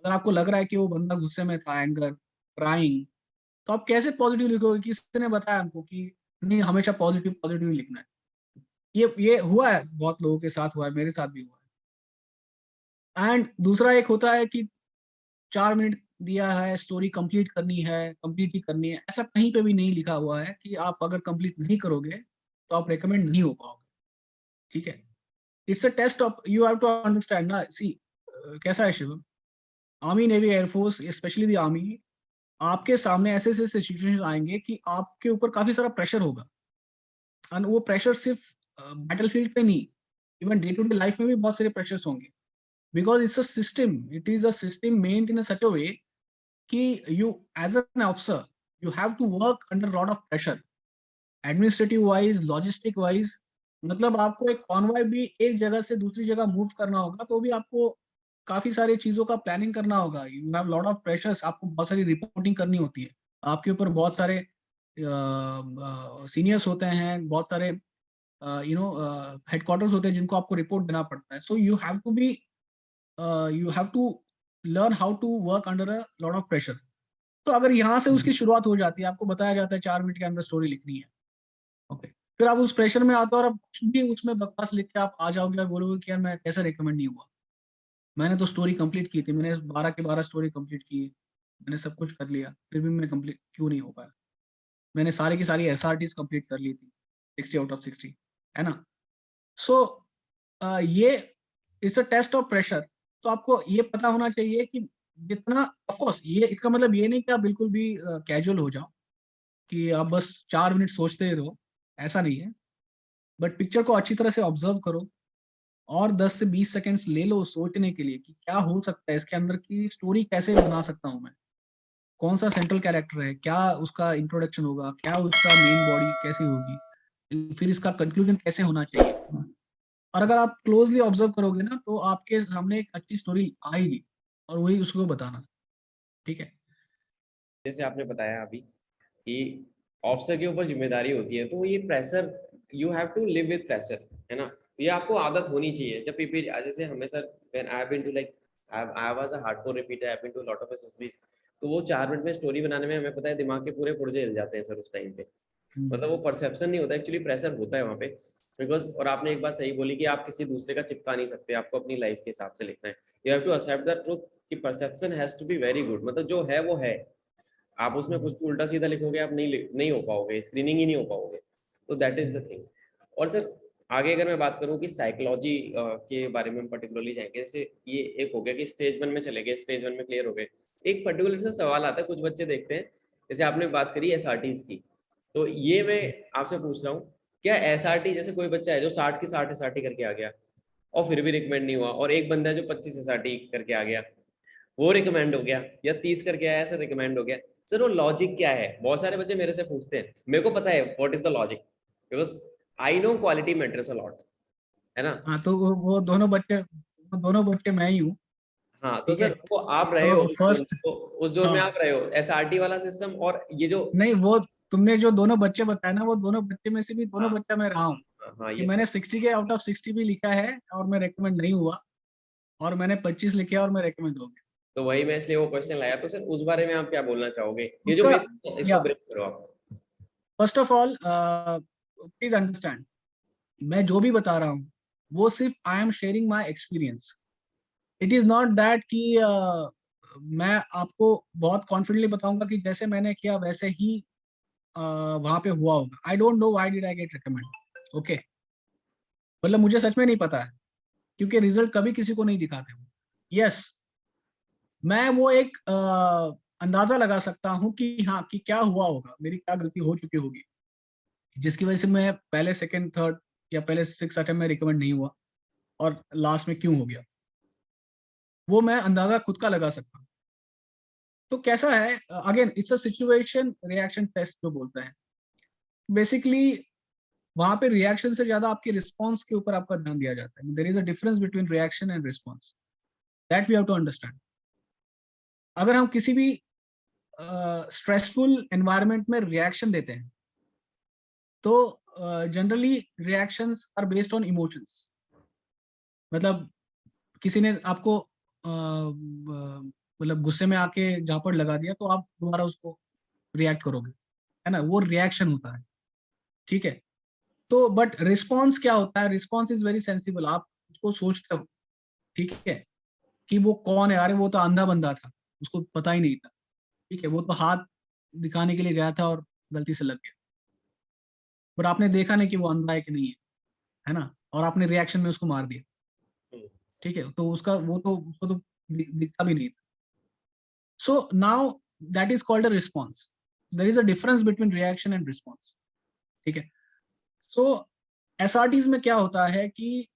[SPEAKER 1] अगर आपको लग रहा है कि वो बंदा गुस्से में था, एंगर, क्राइंग, तो आप कैसे पॉजिटिव लिखोगे? किसने बताया हमको कि नहीं हमेशा पॉजिटिव पॉजिटिव लिखना है? ये हुआ है, बहुत लोगों के साथ हुआ है, मेरे साथ भी हुआ है। एंड दूसरा एक होता है कि 4 मिनट दिया है, स्टोरी कंप्लीट करनी है, कंप्लीट ही करनी है। ऐसा कहीं पे भी नहीं लिखा हुआ है कि आप अगर कंप्लीट नहीं करोगे तो आप रिकमेंड नहीं हो पाओगे। ठीक है, it's a test of, you have to understand ना। सी कैसा है Shivam, army, navy, air force, specially the army, आपके सामने ऐसे ऐसे सिचुएशन आएंगे कि आपके ऊपर काफी सारा प्रेशर होगा। और वो प्रेशर सिर्फ बैटलफील्ड पे नहीं, even day to day life में भी बहुत सारे प्रेशर्स होंगे। Because it's a system, it is a system made in such a way कि you as an officer, you have to work under a lot of pressure, administrative wise, logistic wise, मतलब आपको एक convoy भी एक जगह से दूसरी जगह मूव करना होगा, तो भी आपको काफी सारी चीजों का प्लानिंग करना होगा। You have lot of pressures, आपको बहुत सारी रिपोर्टिंग करनी होती है, आपके ऊपर बहुत सारे सीनियर्स होते हैं, बहुत सारे हेडक्वार्टर्स होते हैं जिनको आपको रिपोर्ट देना पड़ता है। So you have to learn how to work under a lot of pressure. तो अगर यहाँ से उसकी शुरुआत हो जाती है, आपको बताया जाता है 4 मिनट के अंदर स्टोरी लिखनी है, ओके, फिर आप उस प्रेशर में आते हो और आप कुछ भी उसमें बकवास लिख के आप आ जाओगे और बोलोगे कि यार मैं कैसे रिकमेंड नहीं हुआ, मैंने तो स्टोरी कंप्लीट की थी, मैंने 12 के 12 स्टोरी कंप्लीट की, मैंने सब कुछ कर लिया, फिर भी मैं कंप्लीट क्यों नहीं हो पाया, मैंने सारी की सारी SRTs कंप्लीट कर ली थी, 60 आउट ऑफ 60, है ना। सो ये it's a test of pressure. तो आपको ये पता होना चाहिए कि जितना, ऑफ कोर्स ये इसका मतलब ये नहीं कि आप बिल्कुल भी कैजुअल हो जाओ, कि आप बस 4 मिनट सोचते ही रहो, ऐसा नहीं है। बट पिक्चर को अच्छी तरह से ऑब्जर्व करो और 10 से 20 सेकंड्स ले लो सोचने के लिए कि क्या हो सकता है इसके अंदर की स्टोरी, कैसे बना सकता हूँ मैं, कौन सा सेंट्रल कैरेक्टर है, क्या उसका इंट्रोडक्शन होगा, क्या उसका मेन बॉडी कैसी होगी, फिर इसका कंक्लूजन कैसे होना चाहिए। और अगर आप क्लोजली ऑब्जर्व करोगे ना, तो आपके सामने एक अच्छी स्टोरी आएगी और वही उसको बताना, ठीक है।
[SPEAKER 2] जैसे आपने बताया अभी कि ऑफिसर के ऊपर जिम्मेदारी होती है, तो ये pressure, you have to live with pressure, है ना। ये आपको आदत होनी चाहिए। जब भी जैसे हमें sir, when I have been to like I was a hardcore repeater, I have been to lot of SSBs, तो वो 4 मिनट में स्टोरी बनाने में हमें पता है दिमाग के पूरे पुर्जे हिल जाते हैं सर उस टाइम पे। मतलब वो परसेप्शन नहीं होता, एक्चुअली प्रेशर होता है वहाँ पे। बिकॉज, और आपने एक बात सही बोली कि आप किसी दूसरे का चिपका नहीं सकते, आपको अपनी लाइफ के हिसाब से लिखना है। You have to accept the truth कि perception has to be very good, मतलब जो है वो है। आप उसमें कुछ भी उल्टा सीधा लिखोगे, आप नहीं हो पाओगे, स्क्रीनिंग ही नहीं हो पाओगे। तो दैट इज द थिंग। और सर आगे अगर मैं बात करूँ कि साइकोलॉजी के बारे में हम पर्टिकुलरली जाएंगे, जैसे ये एक हो गया कि स्टेज 1 में चले गए, स्टेज 1 में क्लियर हो गए। एक पर्टिकुलर से सवाल आता है, कुछ बच्चे देखते हैं, जैसे आपने बात करी SRTs की, तो ये मैं आपसे पूछ रहा हूँ, क्या SRT, जैसे कोई बच्चा है जो 60 की 60 SRT करके आ गया और फिर भी रिकमेंड नहीं हुआ, और एक बंदा है जो 25 SRT करके आ गया, वो रिकमेंड हो गया, या 30 करके आया सर रिकमेंड हो गया, सर वो लॉजिक क्या है? बहुत सारे बच्चे मेरे से पूछते हैं, मेरे को पता है what is the logic, because I know quality matters a lot, है ना।
[SPEAKER 1] हाँ, तो वो दोनों बच्चे मैं ही हूँ,
[SPEAKER 2] हाँ, तो
[SPEAKER 1] ठीक है।
[SPEAKER 2] सर वो आप रहे हो
[SPEAKER 1] तो
[SPEAKER 2] उस जोन में,
[SPEAKER 1] फर्स्ट,
[SPEAKER 2] तो उस जोन में
[SPEAKER 1] हाँ,
[SPEAKER 2] आप रहे हो SRT वाला सिस्टम, और ये जो,
[SPEAKER 1] नहीं, वो तुमने जो दोनों बच्चे बताए ना, वो दोनों बच्चे में से भी
[SPEAKER 2] हाँ
[SPEAKER 1] दोनों बच्चा मैं रहा हूँ,
[SPEAKER 2] हाँ हाँ,
[SPEAKER 1] कि
[SPEAKER 2] ये
[SPEAKER 1] मैंने
[SPEAKER 2] सर।
[SPEAKER 1] 60 के आउट ऑफ 60 भी लिखा है और मैं रेकमेंड नहीं हुआ, और मैंने 25 लिखे और मैं रेकमेंड हो गया।
[SPEAKER 2] तो वही मैं इसलिए वो क्वेश्चन लाया, तो सर उस बारे में आप क्या बोलना चाहोगे, ये जो
[SPEAKER 1] उसका,
[SPEAKER 2] मिथ, इसको
[SPEAKER 1] या
[SPEAKER 2] ब्रेक करो आप।
[SPEAKER 1] First of all please understand, मैं जो भी बता रहा हूँ वो सिर्फ I am sharing my experience. It is not that कि मैं आपको बहुत कॉन्फिडेंटली बताऊंगा कि जैसे मैंने किया वैसे ही वहां पे हुआ होगा। I don't know why did I get recommend, okay, मतलब मुझे सच में नहीं पता है, क्योंकि रिजल्ट कभी किसी को नहीं दिखाते हो। यस, मैं वो एक अंदाजा लगा सकता हूँ कि हाँ, कि क्या हुआ होगा, मेरी क्या गलती हो चुकी होगी जिसकी वजह से मैं पहले सेकंड थर्ड या पहले 6 अटेम्प्ट में रिकमेंड नहीं हुआ और लास्ट में क्यों हो गया, वो मैं अंदाजा खुद का लगा सकता हूँ। तो कैसा है, again it's a situation reaction test जो बोलते हैं, बेसिकली वहां पे रिएक्शन से ज्यादा आपके रिस्पॉन्स के ऊपर आपका ध्यान दिया जाता है। There is a difference between reaction and response, that we have to understand. अगर हम किसी भी स्ट्रेसफुल एनवायरनमेंट में रिएक्शन देते हैं, तो generally reactions are based on emotions. मतलब किसी ने आपको मतलब गुस्से में आके झापड़ लगा दिया, तो आप दोबारा उसको रिएक्ट करोगे, है ना, वो रिएक्शन होता है, ठीक है। तो बट रिस्पॉन्स क्या होता है, रिस्पॉन्स इज वेरी सेंसिबल, आप उसको सोचते हो, ठीक है, कि वो कौन है, अरे वो तो अंधा बंदा था, उसको पता ही नहीं था, ठीक है, वो तो हाथ दिखाने के लिए गया था और गलती से लग गया, पर आपने देखा नहीं कि वो अंधा है कि नहीं है ना, और आपने रिएक्शन में उसको मार दिया, ठीक है, तो उसका वो तो उसको तो दिखता भी नहीं था। So now that is called a response. There is a difference between reaction and response, ठीक है। सो SRTs में क्या होता है कि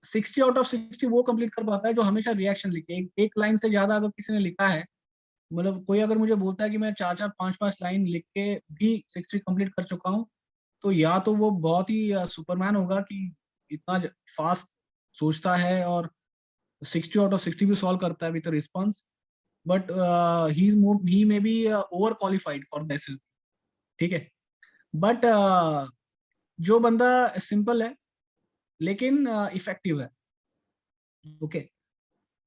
[SPEAKER 1] 60 आउट ऑफ 60 वो कंप्लीट कर पाता है जो हमेशा रिएक्शन लिखे, एक लाइन से ज्यादा अगर किसी ने लिखा है, मतलब कोई अगर मुझे बोलता है कि मैं 4 4 5 5 लाइन लिख के भी 60 कंप्लीट कर चुका हूँ, तो या तो वो बहुत ही सुपरमैन होगा कि इतना फास्ट सोचता है और 60 आउट ऑफ 60 भी सॉल्व करता है with response, but he may be over qualified for this, ठीक है। बट जो बंदा सिंपल है लेकिन इफेक्टिव है, ओके,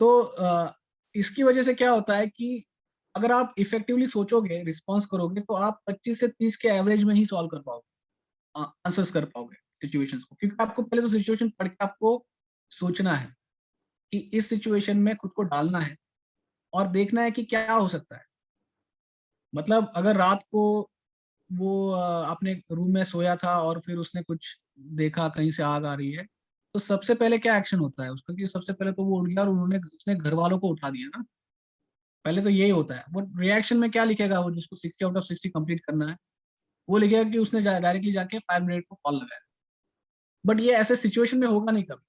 [SPEAKER 1] तो इसकी वजह से क्या होता है कि अगर आप इफेक्टिवली सोचोगे, रिस्पॉन्स करोगे, तो आप 25 से 30 के एवरेज में ही सॉल्व कर पाओगे, आंसर्स कर पाओगे सिचुएशंस को, क्योंकि आपको पहले तो सिचुएशन पढ़ के आपको सोचना है कि इस सिचुएशन में खुद को डालना है और देखना है कि क्या हो सकता है। मतलब अगर रात को वो अपने रूम में सोया था और फिर उसने कुछ देखा कहीं से आग आ रही है, तो सबसे पहले क्या एक्शन होता है उसका कि सबसे पहले तो वो उठ गया और उन्होंने उसने घर वालों को उठा दिया ना। पहले तो यही होता है। वो रिएक्शन में क्या लिखेगा, वो जिसको 60 आउट ऑफ 60 कंप्लीट करना है, वो लिखेगा कि उसने डायरेक्टली जाके फायर ब्रिगेड को कॉल लगाया। बट ये ऐसे सिचुएशन में होगा नहीं कभी।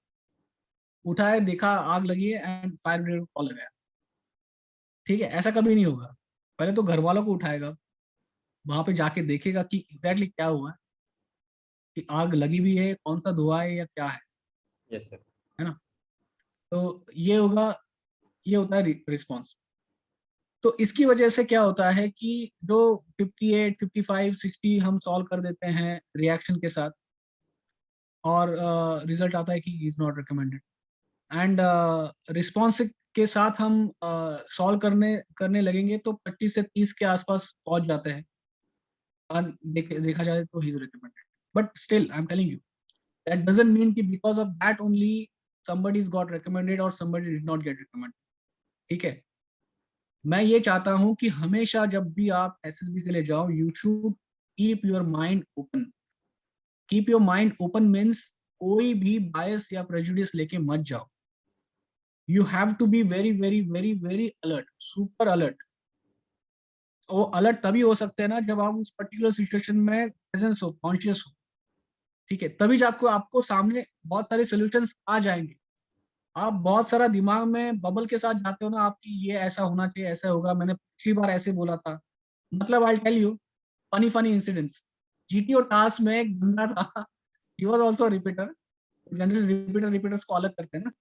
[SPEAKER 1] उठाया, देखा आग लगी है एंड फायर ब्रिगेड को कॉल लगाया, ठीक है, ऐसा कभी नहीं होगा। पहले तो घर वालों को उठाएगा, वहां पे जाके देखेगा कि एग्जैक्टली क्या हुआ है, कि आग लगी भी है, कौन सा धुआं है या क्या
[SPEAKER 2] यस सर।
[SPEAKER 1] है ना। तो ये होगा, ये होता है रिस्पॉन्स। तो इसकी वजह से क्या होता है कि जो 58, 55, 60 हम सॉल्व कर देते हैं रिएक्शन के साथ, और रिजल्ट आता है कि is not recommended, and response के साथ हम सॉल्व करने करने लगेंगे तो 25 से 30 के आसपास पहुंच जाते हैं, और देखा जाए तो he is recommended. But still I am telling you, that doesn't mean कि because of that only somebody is got recommended or somebody did not get recommended, ठीक है। मैं ये चाहता हूं कि हमेशा जब भी आप एसएसबी के लिए जाओ, you should keep your mind open. Keep your mind open means कोई भी बायस या प्रेजुडिस लेके मत जाओ। You have to be very very very very alert, super alert. वो अलर्ट तभी हो सकते हैं ना जब आप उस पर्टिकुलर सिचुएशन में प्रेजेंस हो, कॉन्शियस हो, ठीक है, तभी जब आपको आपको सामने बहुत सारे सोल्यूशंस आ जाएंगे। आप बहुत सारा दिमाग में बबल के साथ जाते हो ना, आपकी ये ऐसा होना चाहिए, ऐसा होगा, मैंने पिछली बार ऐसे बोला था। मतलब I tell you funny funny incidents. GTO task में एक बंदा था, he was also repeater. General repeaters को अलग करते हैं ना।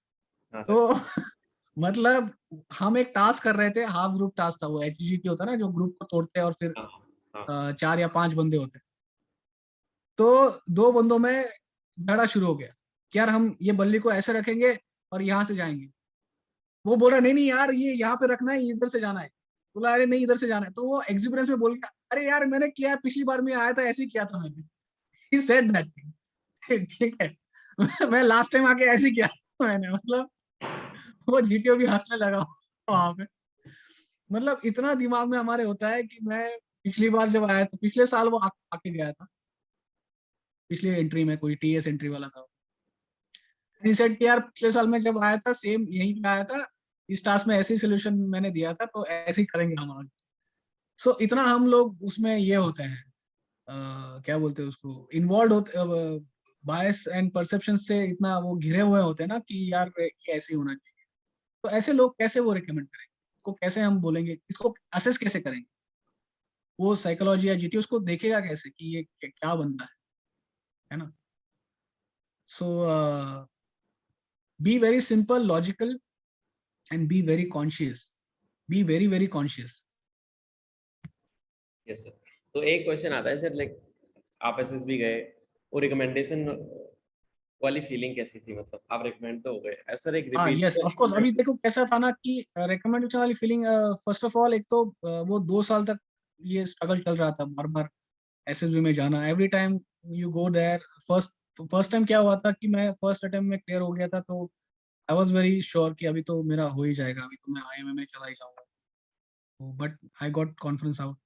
[SPEAKER 2] हाँ सर।
[SPEAKER 1] तो मतलब हम एक टास्क कर रहे थे, हाफ ग्रुप टास्क था वो, एचजीटी होता है ना जो ग्रुप को तोड़ते हैं और फिर
[SPEAKER 2] हाँ हाँ।
[SPEAKER 1] 4 या 5 बंदे होते हैं। तो 2 बंदों में झगड़ा शुरू हो गया कि यार हम ये बल्ली को ऐसे रखेंगे और यहाँ से जाएंगे। वो बोल रहा नहीं नहीं यार, ये यहाँ पे रखना है, इधर से जाना है। बोला अरे नहीं, इधर से जाना है। तो वो एग्जीबिटेंस में बोल गया, अरे यार मैंने किया है, पिछली बार मैं आया था ऐसे ही किया था मैंने। ही सेड दैट थिंग, ठीक है। मैं लास्ट टाइम आके ऐसे ही किया था मैंने। मतलब वो जीटीओ भी हंसने लगा वहां पे। मतलब इतना दिमाग में हमारे होता है कि मैं पिछली बार जब आया था, पिछले साल वो आके गया था, पिछली एंट्री में कोई टीएस एंट्री वाला था। ही सेड कि यार पिछले साल में जब आया था सेम यहीं पे आया था, इस टास्क में ऐसे ही सोल्यूशन मैंने दिया था, तो ऐसे ही करेंगे हम आगे। सो इतना हम लोग उसमें ये होते हैं, क्या बोलते हैं उसको, इन्वॉल्व होते, बायस एंड परसेप्शन से इतना वो घिरे हुए होते हैं ना कि यार ये ऐसे ही होना चाहिए। तो ऐसे लोग कैसे वो रिकमेंड करेंगे, इसको कैसे हम बोलेंगे, इसको असेस कैसे करेंगे। वो साइकोलॉजी या जीटी उसको देखेगा कैसे कि ये क्या बंदा है ना। So be very simple, logical, and be very conscious. Be very very conscious.
[SPEAKER 2] Yes sir. तो एक क्वेश्चन आता है सर, लाइक आप एसएसबी गए और रिकमेंडेशन वाली फीलिंग कैसी थी? मतलब आप रिकमेंड तो हो गए, सर एक
[SPEAKER 1] हाँ
[SPEAKER 2] रिपीट
[SPEAKER 1] यस ऑफ कोर्स। अभी देखो कैसा था ना कि रिकमेंडेशन वाली फीलिंग, फर्स्ट ऑफ ऑल एक तो वो 2 साल तक ये स्ट्रगल चल रहा था, बार बार एसएसबी में जाना, every time you go there. First first time क्या हुआ था कि मैं फर्स्ट अटेम्प्ट में क्लियर हो गया था, तो आई वाज वेरी श्योर कि अभी तो मेरा हो ही जाएगा, अभी तो मैं आईएमए में चला ही जाऊंगा। But I got confidence out,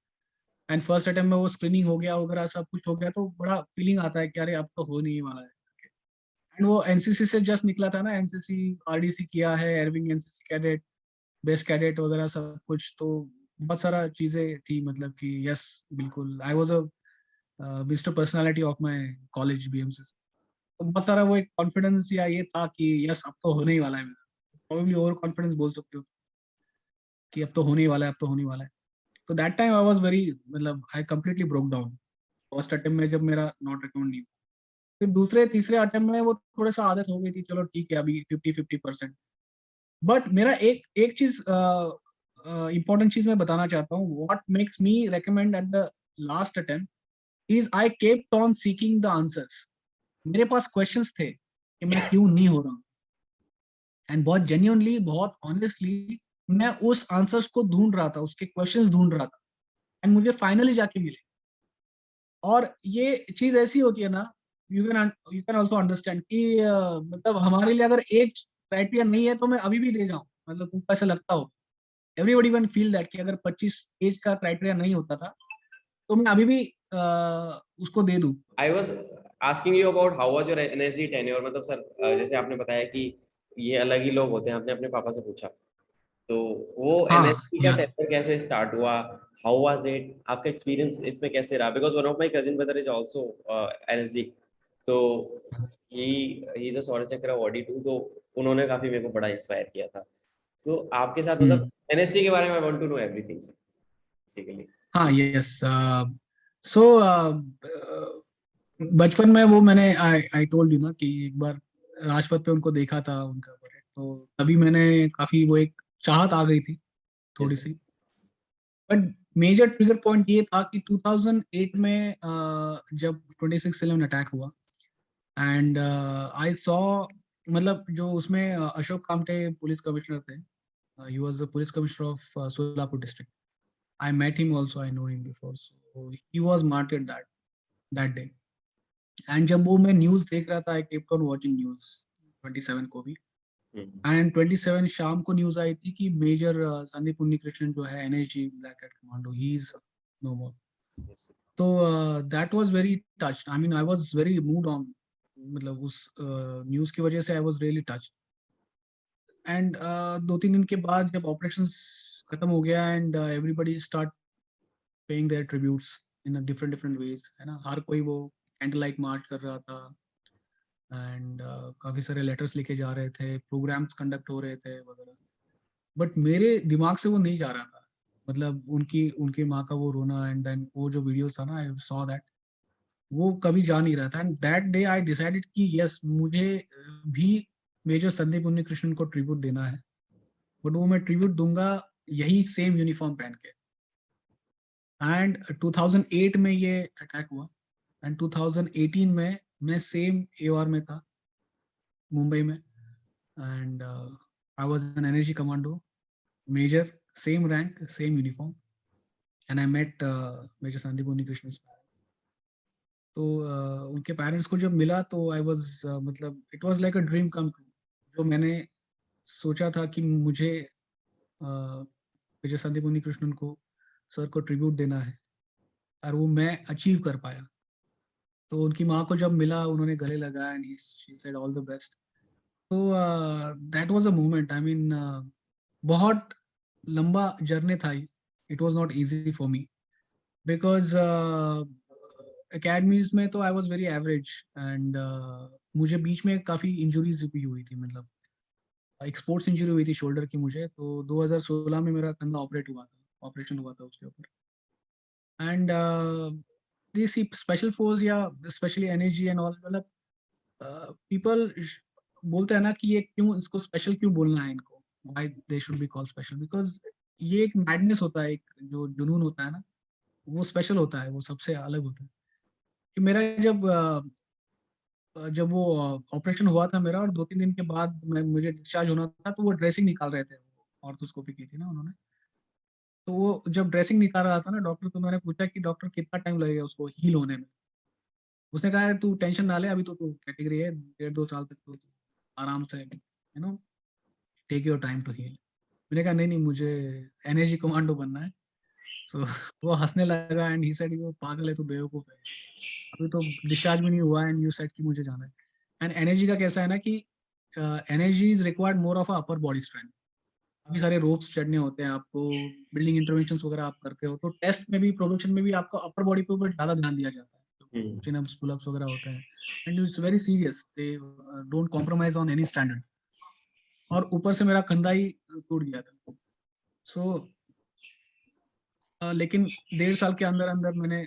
[SPEAKER 1] and first attempt में वो स्क्रीनिंग हो गया वगैरह, सब कुछ हो गया, तो बड़ा फीलिंग आता है कि अरे अब तो हो नहीं वाला है। एंड वो एनसीसी से जस्ट निकला था ना, एनसीसी आरडीसी किया है, air wing NCC cadet, base cadet वगैरह सब कुछ, तो बहुत सारा चीजें थी। मतलब कि यस बिल्कुल, आई was a visitor personality of my college BMC. तो बहुत सारा वो एक कॉन्फिडेंस या ये था कि यस अब तो होने ही वाला है मेरा। प्रोबेबली ओवर कॉन्फिडेंस बोल सकते हो कि अब तो होने ही वाला है, अब तो होने ही वाला है। तो that time I was very, मतलब I completely broke down. First attempt में जब मेरा नॉट रिकमेंड नहीं हुआ, फिर दूसरे तीसरे अटेम्प्ट में वो थोड़ा सा आदत हो गई थी, चलो ठीक है अभी 50-50%। बट मेरा एक एक चीज इंपॉर्टेंट चीज मैं बताना चाहता हूँ, what makes me recommend at the last attempt is I kept on seeking the answers. मेरे पास क्वेश्चंस थे कि मैं क्यों नहीं हो रहा हूँ, एंड बहुत जेन्युइनली, बहुत ऑनेस्टली मैं उस आंसर्स को ढूंढ रहा था, उसके क्वेश्चंस ढूंढ रहा था, एंड मुझे फाइनली जाके मिले। और ये चीज ऐसी होती है ना, यू कैन ऑल्सो अंडरस्टैंड कि मतलब हमारे लिए अगर एज क्राइटेरिया नहीं है तो मैं अभी भी दे जाऊं, मतलब तुमको ऐसा लगता हो, एवरीबडी वन फील दैट कि अगर 25 एज का क्राइटेरिया नहीं होता था तो मैं अभी भी उसको दे दूं।
[SPEAKER 2] I was asking you about how was your NSG tenure, मतलब सर जैसे आपने बताया कि ये अलग ही लोग होते हैं, आपने अपने पापा से पूछा, तो वो
[SPEAKER 1] हाँ
[SPEAKER 2] एनएसजी का
[SPEAKER 1] या
[SPEAKER 2] टेन्योर कैसे स्टार्ट हुआ, हाउ वाज इट, आपका एक्सपीरियंस इसमें कैसे रहा, because one of my cousin brother is also NSG, तो ही ही इज अ सौरभ चक्र अवॉर्डी टू, तो उन्होंने काफी मेरे को बड़ा इंस्पायर किया था, तो आपके साथ मतलब एनएसजी के बारे में I want to know everything basically.
[SPEAKER 1] हाँ यस। सो बचपन में वो मैंने आई आई टोल्ड यू ना कि एक बार राजपथ पे उनको देखा था, उनका परेड, तो तभी मैंने काफी वो एक चाहत आ गई थी थोड़ी
[SPEAKER 2] यस
[SPEAKER 1] सी। बट मेजर ट्रिगर पॉइंट ये था कि 2008 में जब 26/11 अटैक हुआ, एंड आई सॉ, मतलब जो उसमें अशोक कामटे पुलिस कमिश्नर थे, he was the police commissioner of Solapur district. I met him also, I know him before, so he was martyred that day। And जब वो मैं न्यूज देख रहा था, I kept on watching news 27 को भी, एंड 27 शाम को न्यूज आई थी कि मेजर संदीप उन्नीकृष्णन जो है NSG black hat commando, he is no more.
[SPEAKER 2] Yes
[SPEAKER 1] तो that was very touched, I mean I was very mood on, मतलब उस न्यूज की वजह से I was really touched. And 2-3 दिन के बाद जब ऑपरेशन खत्म हो गया and everybody start paying their tributes in different different ways, है ना, हर कोई वो कैंडल लाइट मार्च कर रहा था, एंड काफी सारे लेटर्स लिखे जा रहे थे, प्रोग्राम्स कंडक्ट हो रहे थे वगैरह। बट मेरे दिमाग से वो नहीं जा रहा था, मतलब उनकी उनकी माँ का वो रोना, एंड देन वो जो वीडियो था ना, आई सॉ दैट, वो कभी जा नहीं रहा था। And that day I decided कि यस, मुझे भी मेजर संदीप उन्नीकृष्णन को ट्रिब्यूट देना है, बट वो मैं ट्रिब्यूट दूंगा यही सेम यूनिफॉर्म पहन के। एंड 2008 में ये अटैक हुआ, एंड 2018 में मैं सेम एआर में था मुंबई में, and I was an energy commando major, same rank same uniform, and I met major Sandeep Unnikrishnan. तो उनके पेरेंट्स को जब मिला तो आई वाज, मतलब it was like a dream come true. जो मैंने सोचा था कि मुझे मेजर संदीप उन्नीकृष्णन को, सर को ट्रिब्यूट देना है, और वो मैं अचीव कर पाया। तो उनकी माँ को जब मिला, उन्होंने गले लगाया, and she said all the best. तो that was a moment, I mean बहुत लंबा जर्नी था। It was not easy for me because academies में तो I was very average, and मुझे बीच में काफी इंजरीज भी हुई थी, मतलब एक स्पोर्ट्स इंजरी हुई थी शोल्डर की मुझे, तो 2016 में मेरा कंधा ऑपरेशन हुआ था उसके ऊपर। एंड दिस स्पेशल फोर्स या स्पेशली एनर्जी एंड ऑल, मतलब पीपल बोलते हैं ना कि ये क्यों, इसको स्पेशल क्यों बोलना है इनको, why they should be called special, because ये एक मैडनेस होता है, एक जो जुनून होता है ना, वो स्पेशल होता है, वो सबसे अलग होता है। कि मेरा जब वो ऑपरेशन हुआ था मेरा, और 2-3 दिन के बाद मुझे डिस्चार्ज होना था, तो वो ड्रेसिंग निकाल रहे थे, ऑर्थोस्कोपी की थी ना उन्होंने, तो वो जब ड्रेसिंग निकाल रहा था ना डॉक्टर, तो मैंने पूछा कि डॉक्टर कितना टाइम लगेगा उसको हील होने में। उसने कहा यार तू टेंशन ना ले, अभी तो तू कैटेगरी है, 1.5-2 साल तक तो तू आराम से, no, take your time to heal. मैंने कहा नहीं नहीं, मुझे एनर्जी कमांडो बनना है। सो वो हंसने लगा, एंड ही सेड वो पागल है, तू बेवकूफ है, अभी तो डिस्चार्ज भी नहीं हुआ एंड यू सेड कि मुझे जाना है। एंड एनर्जी का कैसा है ना कि energy is required more of upper body strength. काफी सारे रोप्स चढ़ने होते हैं आपको, बिल्डिंग इंटरवेंशंस वगैरह आप करते हो, तो टेस्ट में भी, प्रोडक्शन में भी आपको अपर बॉडी पे ऊपर ज्यादा ध्यान दिया जाता है। चिन-अप्स, पुल-अप्स वगैरह होते हैं, and it's very serious, they don't compromise on any standard. और ऊपर से मेरा कंधा ही टूट गया था। सो लेकिन 1.5 साल के अंदर अंदर मैंने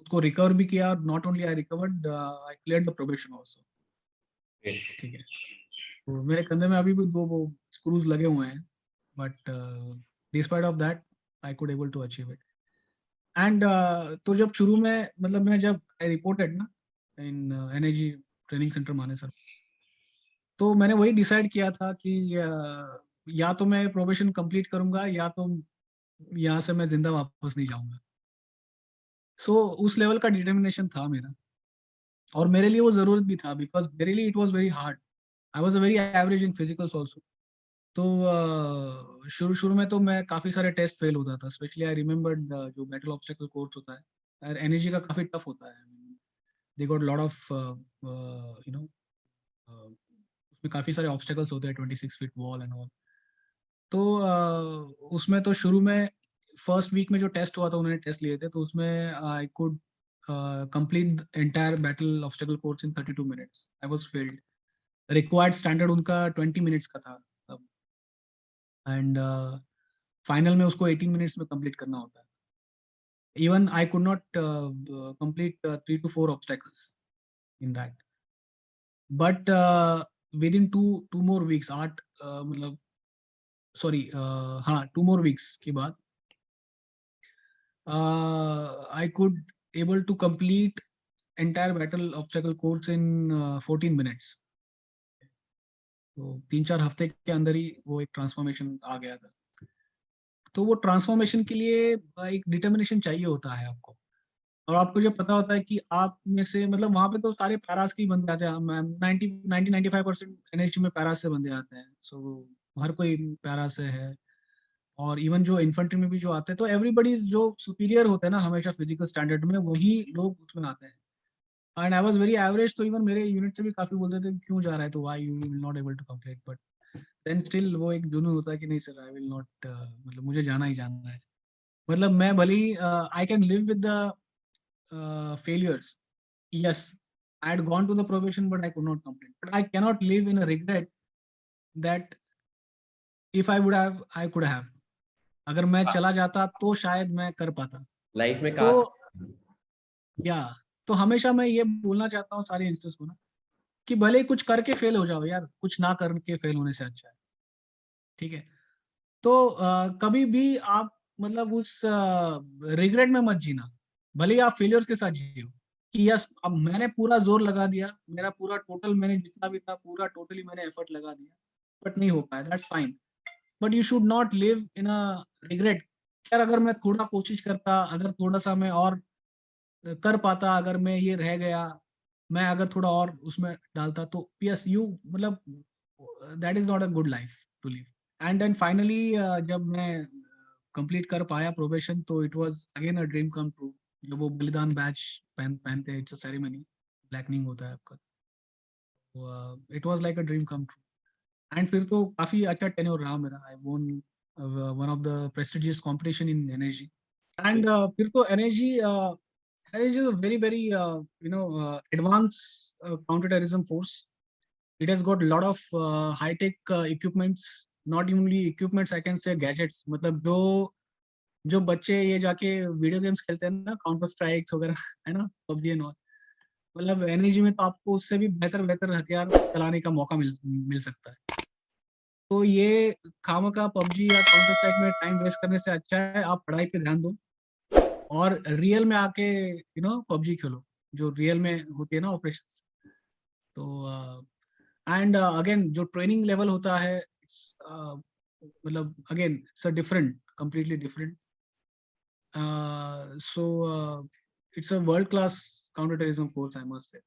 [SPEAKER 1] उसको रिकवर भी किया, और not only I recovered, I cleared the probation also. ठीक है, तो मेरे कंधे में अभी भी 2 वो स्क्रूज लगे हुए हैं, but despite of that I could able to achieve it. And तो जब शुरू में मतलब मैं जब आई रिपोर्टेड ना इन एनआईजी ट्रेनिंग सेंटर मानेसर, तो मैंने वही डिसाइड किया था कि या तो मैं प्रोबेशन कंप्लीट करूंगा, या तो यहाँ से मैं जिंदा वापस नहीं जाऊंगा। सो उस लेवल का डिटर्मिनेशन था मेरा, और मेरे लिए वो जरूरत भी था, बिकॉज मेरे लिए it was very hard. I was a very average in physicals also. तो शुरू शुरू में तो मैं काफी सारे टेस्ट फेल होता था, स्पेशली आई रिमेम्बर्ड जो मेटल ऑब्स्टेकल कोर्स होता है एनर्जी का, काफी टफ होता है। They got lot of you know, उसमें काफी सारे ऑब्स्टेकल्स होते हैं, 26 फीट वॉल एंड ऑल। तो उसमें तो शुरू में फर्स्ट वीक में जो टेस्ट हुआ था, उन्होंने टेस्ट लिए थे, तो उसमें I could complete entire battle obstacle course in 32 minutes. I was failed. Required standard उनका 20 मिनट्स का था तब, एंड फाइनल में उसको 18 मिनट्स में कंप्लीट करना होता है। Even I could not complete 3 to 4 obstacles in that, but within two more weeks, 8 मतलब सॉरी, हाँ 2 more weeks के बाद I could able to complete entire battle obstacle course in 14 minutes. तो 3-4 हफ्ते के अंदर ही वो एक ट्रांसफॉर्मेशन आ गया था। तो वो ट्रांसफॉर्मेशन के लिए एक डिटर्मिनेशन चाहिए होता है आपको, और आपको जब पता होता है कि आप में से मतलब वहां पे तो सारे पैरास के ही बंदे आते हैं, 90-95% एनएचजी में पैरास से बंदे आते हैं। सो हर कोई पैरास से है, और इवन जो इन्फेंट्री में भी जो आते हैं, तो एवरीबडी जो सुपीरियर होते हैं ना हमेशा फिजिकल स्टैंडर्ड में, वही लोग उसमें आते हैं। And I was very average, तो इवन मेरे यूनिट से भी काफी बोलते थे क्यों जा रहा है, तो why you will not able to complete, but then still वो एक जुनून होता है कि नहीं सर, आई विल नॉट, मतलब मुझे जाना ही जाना है। मतलब मैं भले ही I can live with the failures, yes I had gone to the probation but I could not complete, but I can not live in a regret that if I would have I could have, अगर मैं चला जाता तो शायद मैं कर पाता।
[SPEAKER 2] Life में
[SPEAKER 1] तो
[SPEAKER 2] काश।
[SPEAKER 1] या तो हमेशा मैं ये बोलना चाहता हूँ सारे यंगस्टर्स को ना, कि भले ही कुछ करके फेल हो जाओ यार, कुछ ना करके फेल होने से अच्छा है। ठीक है, तो कभी भी आप मतलब उस रिग्रेट में मत जीना, भले ही आप फेलियर्स के साथ जियो, कि यस अब मैंने पूरा जोर लगा दिया, मेरा पूरा टोटल मैंने जितना भी था पूरा टोटली मैंने एफर्ट लगा दिया, बट नहीं हो पाया, that's fine. But you should not live in a regret. यार अगर मैं थोड़ा कोशिश करता, अगर थोड़ा सा मैं और कर पाता, अगर मैं ये रह गया, मैं अगर थोड़ा और उसमें डालता, तो यस यू मतलब that is not a good life to live. And then finally जब मैं कंप्लीट कर पाया प्रोबेशन, तो it was again a dream come true. जब वो बलिदान बैच पहनते हैं, इट्स अ सेरेमनी, ब्लैकनिंग होता है आपका, तो it was like a dream come true. And फिर तो काफी अच्छा टेन्योर रहा मेरा, आई वोन one of the prestigious competition in energy. And फिर तो energy is a very very advanced counterterrorism force. It has got a lot of high tech equipments, not only equipments, I can say gadgets। मतलब जो जो बच्चे ये जाके video games खेलते हैं ना, काउंटर स्ट्राइक्स वगैरह है ना, पबजी एंड ऑल, मतलब एनर्जी में तो आपको उससे भी बेहतर बेहतर हथियार चलाने का मौका मिल मिल सकता है। तो ये खामखा पबजी या काउंटर स्ट्राइक में टाइम वेस्ट करने से अच्छा है आप पढ़ाई पे ध्यान दो, और रियल में आके पबजी खेलो, जो रियल में होती है ना ऑपरेशंस। तो एंड अगेन जो ट्रेनिंग लेवल होता है, मतलब again it's a different, completely different. So it's a world class counter terrorism force, I must say.